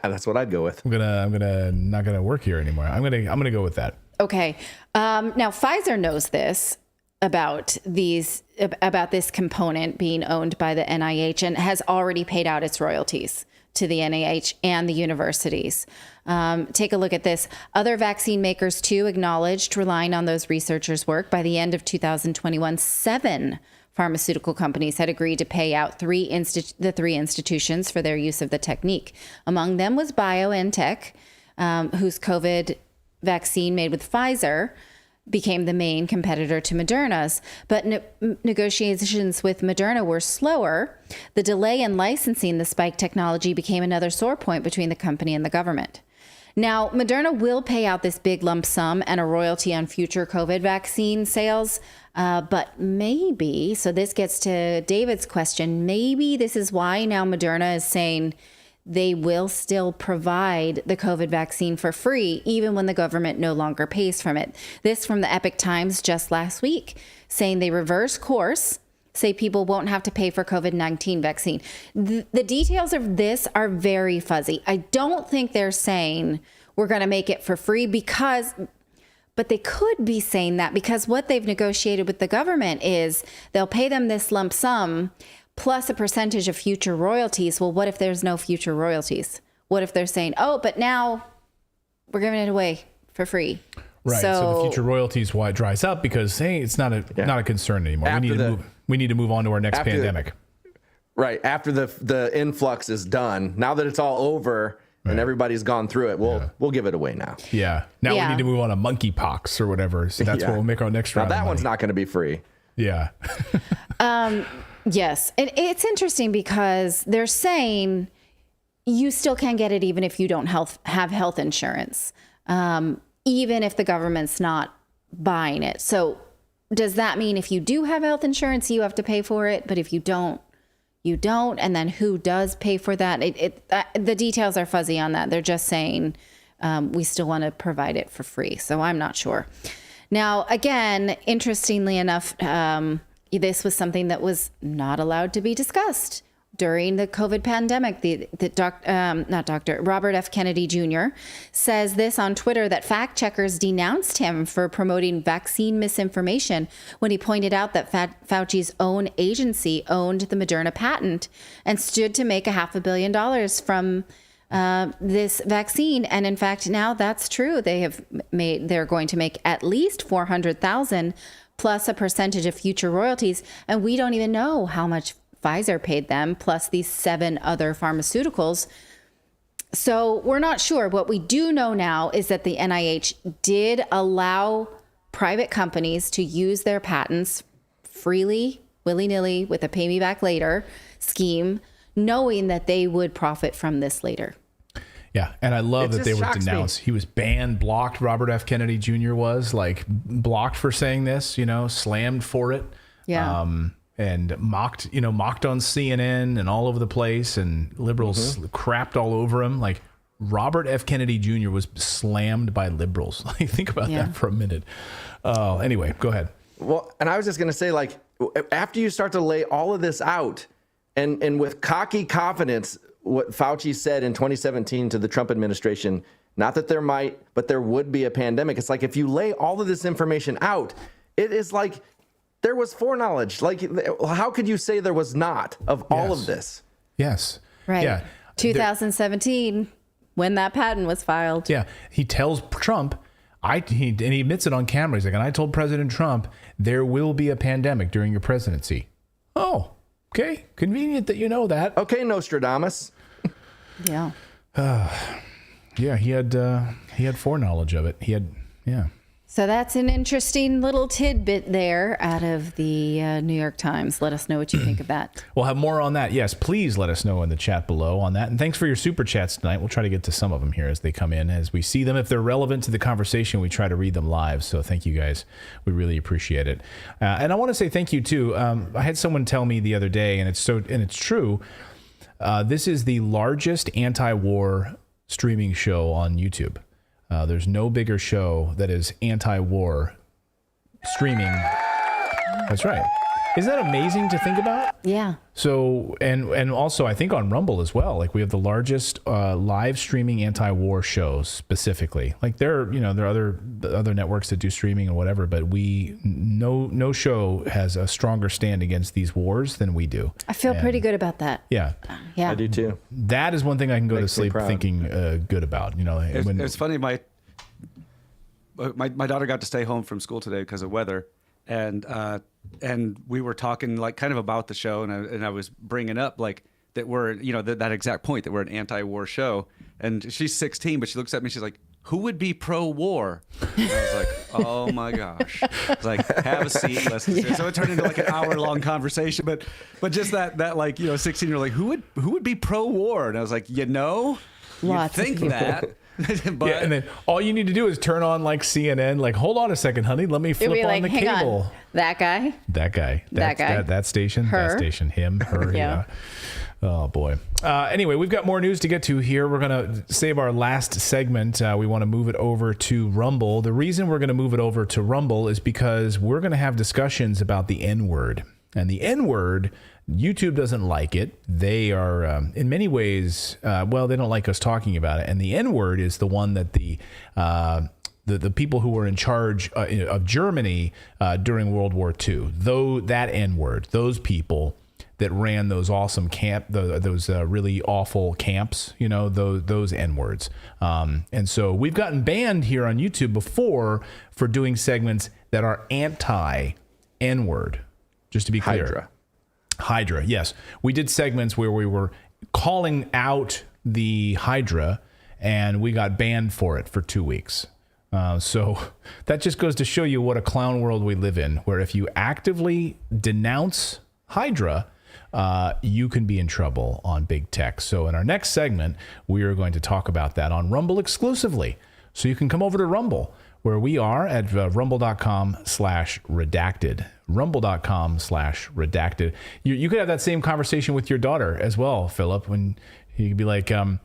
that's what I'd go with. I'm not gonna work here anymore. I'm gonna go with that. Okay. Now Pfizer knows this about this component being owned by the NIH and has already paid out its royalties to the NIH and the universities. Take a look at this. Other vaccine makers, too, acknowledged relying on those researchers' work. By the end of 2021, 7 pharmaceutical companies had agreed to pay out the 3 institutions for their use of the technique. Among them was BioNTech, whose COVID vaccine made with Pfizer became the main competitor to Moderna's. But negotiations with Moderna were slower. The delay in licensing the spike technology became another sore point between the company and the government. Now, Moderna will pay out this big lump sum and a royalty on future COVID vaccine sales, but maybe, so this gets to David's question, maybe this is why now Moderna is saying they will still provide the COVID vaccine for free, even when the government no longer pays from it. This from the Epoch Times just last week, saying they reverse course, say people won't have to pay for COVID-19 vaccine. The details of this are very fuzzy. I don't think they're saying we're going to make it for free but they could be saying that because what they've negotiated with the government is they'll pay them this lump sum plus a percentage of future royalties. Well, what if there's no future royalties? What if they're saying, oh, but now we're giving it away for free? Right. So the future royalties dries up because, hey, it's not a concern anymore. We need to move on to our next pandemic. Right. After the influx is done, now that it's all over and everybody's gone through it, we'll give it away now. Yeah. Now we need to move on to monkeypox or whatever. So that's what we'll make our next round. Now that one's not going to be free. Yeah. Yes. It's interesting because they're saying you still can get it even if you don't have health insurance, even if the government's not buying it. So does that mean if you do have health insurance, you have to pay for it? But if you don't, you don't? And then who does pay for that? The details are fuzzy on that. They're just saying we still want to provide it for free. So I'm not sure. Now, again, interestingly enough, this was something that was not allowed to be discussed during the COVID pandemic. Robert F. Kennedy Jr. says this on Twitter, that fact checkers denounced him for promoting vaccine misinformation when he pointed out that Fauci's own agency owned the Moderna patent and stood to make $500 million from this vaccine. And in fact, now that's true. They're going to make at least $400,000 plus a percentage of future royalties. And we don't even know how much Pfizer paid them, plus these 7 other pharmaceuticals. So we're not sure. What we do know now is that the NIH did allow private companies to use their patents freely, willy-nilly, with a pay me back later scheme, knowing that they would profit from this later. Yeah, and I love that they were denounced. He was banned, blocked. Robert F. Kennedy Jr. was blocked for saying this, slammed for it. Yeah. And mocked on CNN and all over the place, and liberals crapped all over him. Like, Robert F. Kennedy Jr. was slammed by liberals. Think about that for a minute. Anyway, go ahead. Well, and I was just going to say, after you start to lay all of this out, and with cocky confidence, what Fauci said in 2017 to the Trump administration, not that there might, but there would be a pandemic. It's like, if you lay all of this information out, it is like there was foreknowledge. How could you say there was not of all of this? Yes. Right. Yeah. 2017, when that patent was filed. Yeah. He tells Trump, and he admits it on camera. He's like, and I told President Trump, there will be a pandemic during your presidency. Oh, okay. Convenient that you know that. Okay, Nostradamus. Yeah. Yeah, he had foreknowledge of it. So that's an interesting little tidbit there out of the New York Times. Let us know what you think of that. We'll have more on that. Yes, please let us know in the chat below on that. And thanks for your super chats tonight. We'll try to get to some of them here as they come in, as we see them. If they're relevant to the conversation, we try to read them live. So thank you guys. We really appreciate it. And I want to say thank you too. I had someone tell me the other day, and it's true. This is the largest anti-war streaming show on YouTube. There's no bigger show that is anti-war streaming. That's right. Isn't that amazing to think about? Yeah. So, and also I think on Rumble as well, we have the largest live streaming anti-war shows specifically. There are other networks that do streaming and whatever, but no show has a stronger stand against these wars than we do. I feel pretty good about that. Yeah. Yeah. I do too. That is one thing I can go to sleep thinking good about. It's funny. My daughter got to stay home from school today because of weather, and we were talking kind of about the show, and I was bringing up that we're that exact point, that we're an anti-war show, and she's 16, but she looks at me, she's like, who would be pro-war? And I was like, oh my gosh. It's like, have a seat, listen. Yeah. So it turned into an hour-long conversation, but just that 16-year-old, who would be pro-war? And I was like, you think that. But, and then all you need to do is turn on CNN. Hold on a second, honey. Let me flip on the cable. On. That guy. That guy. That station. Her. That station. Him. Her. Yeah. Oh boy. Anyway, we've got more news to get to here. We're gonna save our last segment. We want to move it over to Rumble. The reason we're going to move it over to Rumble is because we're going to have discussions about the N-word, and the N-word. YouTube doesn't like it. They are, in many ways, they don't like us talking about it. And the N-word is the one that the people who were in charge of Germany during World War II, that N-word, those people that ran those awesome those really awful camps, those N-words. And so we've gotten banned here on YouTube before for doing segments that are anti-N-word, just to be clear. Hydra, yes. We did segments where we were calling out the Hydra, and we got banned for it for 2 weeks. So that just goes to show you what a clown world we live in, where if you actively denounce Hydra, you can be in trouble on big tech. So in our next segment, we are going to talk about that on Rumble exclusively. So you can come over to Rumble, where we are at rumble.com/redacted. Rumble.com/redacted. You could have that same conversation with your daughter as well, Philip, when you could be like, yeah,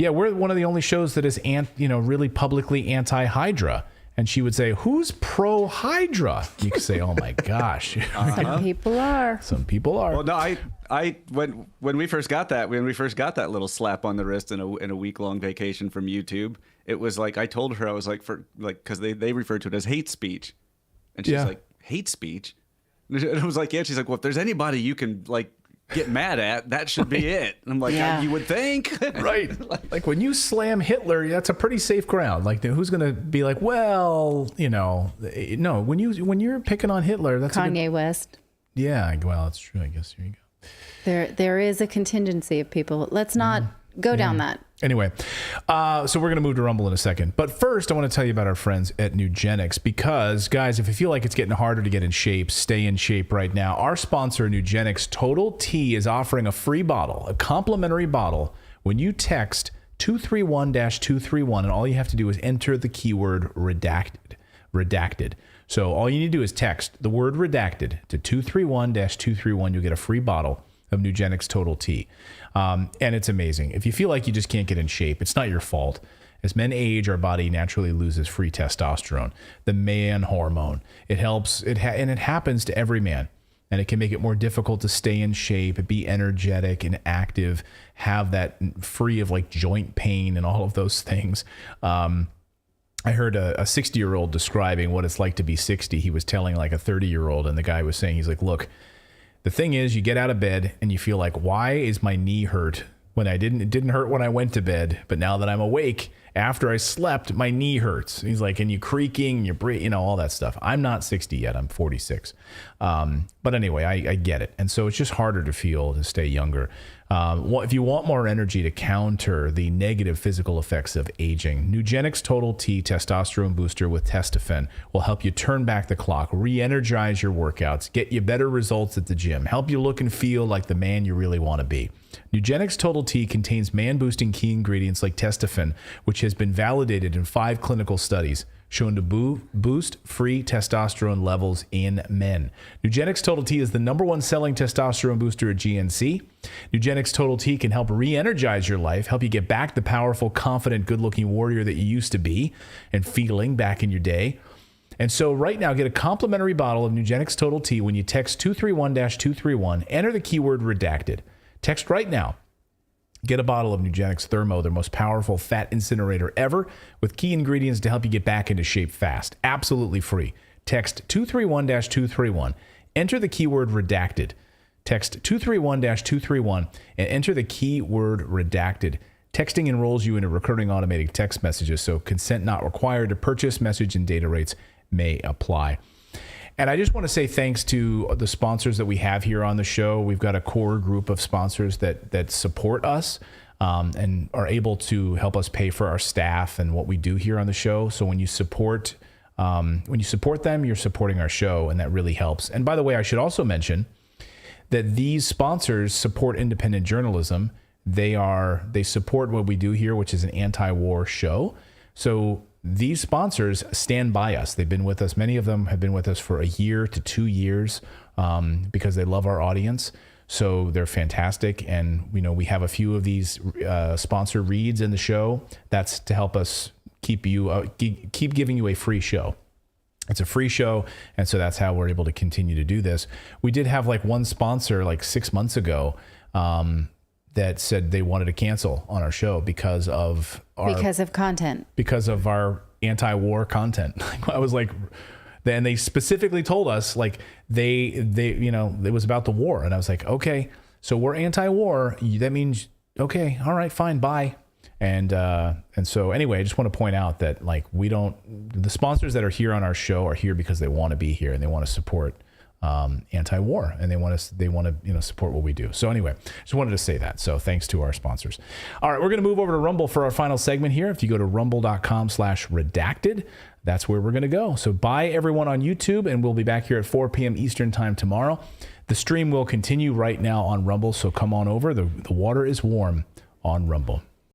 we're one of the only shows that is really publicly anti-Hydra. And she would say, who's pro-Hydra? You could say, oh my gosh. Some people are. Some people are. Well, no, when we first got that little slap on the wrist in a week-long vacation from YouTube, it was like I told her, I was like, because they referred to it as hate speech, and she's like, hate speech, and I was like, yeah. She's like, well, if there's anybody you can like get mad at, that should be it. And I'm like, you would think, right? Like when you slam Hitler, that's a pretty safe ground. Like who's going to be like, well, no, when you're picking on Hitler, that's Kanye West. Yeah, well, that's true. I guess here you go. There is a contingency of people. Let's not go down that. Anyway, so we're going to move to Rumble in a second. But first, I want to tell you about our friends at Nugenics because, guys, if you feel like it's getting harder to get in shape, stay in shape right now. Our sponsor, Nugenics Total T, is offering a free bottle, a complimentary bottle, when you text 231-231, and all you have to do is enter the keyword redacted. So all you need to do is text the word redacted to 231-231. You'll get a free bottle of Nugenics Total T. And it's amazing. If you feel like you just can't get in shape, it's not your fault. As men age, our body naturally loses free testosterone, the man hormone. It helps, and it happens to every man. And it can make it more difficult to stay in shape, be energetic and active, have that free of like joint pain and all of those things. I heard a 60-year-old describing what it's like to be 60. He was telling like a 30-year-old, and the guy was saying, he's like, look, the thing is, you get out of bed and you feel like, why is my knee hurt when it didn't hurt when I went to bed, but now that I'm awake, after I slept, my knee hurts. He's like, and you creaking, you breathe, all that stuff. I'm not 60 yet. I'm 46. But anyway, I get it. And so it's just harder to stay younger. If you want more energy to counter the negative physical effects of aging, Nugenics Total T Testosterone Booster with Testofen will help you turn back the clock, re-energize your workouts, get you better results at the gym, help you look and feel like the man you really want to be. Nugenics Total T contains man-boosting key ingredients like Testofen, which has been validated in 5 clinical studies, shown to boost free testosterone levels in men. Nugenics Total T is the #1 selling testosterone booster at GNC. Nugenics Total T can help re-energize your life, help you get back the powerful, confident, good-looking warrior that you used to be and feeling back in your day. And so right now, get a complimentary bottle of Nugenics Total T when you text 231-231, enter the keyword redacted. Text right now. Get a bottle of Nugenics Thermo, their most powerful fat incinerator ever, with key ingredients to help you get back into shape fast. Absolutely free. Text 231-231. Enter the keyword redacted. Text 231-231 and enter the keyword redacted. Texting enrolls you into recurring automated text messages, so consent not required to purchase. Message and data rates may apply. And I just want to say thanks to the sponsors that we have here on the show. We've got a core group of sponsors that support us and are able to help us pay for our staff and what we do here on the show. So when you support them, you're supporting our show, and that really helps. And by the way, I should also mention that these sponsors support independent journalism. They support what we do here, which is an anti-war show. So these sponsors stand by us. They've been with us. Many of them have been with us for a year to 2 years because they love our audience. So they're fantastic. And, we have a few of these sponsor reads in the show. That's to help us keep giving you a free show. It's a free show. And so that's how we're able to continue to do this. We did have one sponsor 6 months ago that said they wanted to cancel on our show because of content, because of our anti-war content. I was like, and they specifically told us it was about the war. And I was like, okay, so we're anti-war. That means, okay, all right, fine, bye. And so anyway, I just want to point out that the sponsors that are here on our show are here because they want to be here and they want to support anti-war, and they want to support what we do. So anyway, just wanted to say that. So thanks to our sponsors. All right, we're going to move over to Rumble for our final segment here. If you go to rumble.com/redacted, that's where we're going to go. So bye everyone on YouTube, and we'll be back here at 4 p.m. Eastern time tomorrow. The stream will continue right now on Rumble, so come on over. The water is warm on Rumble.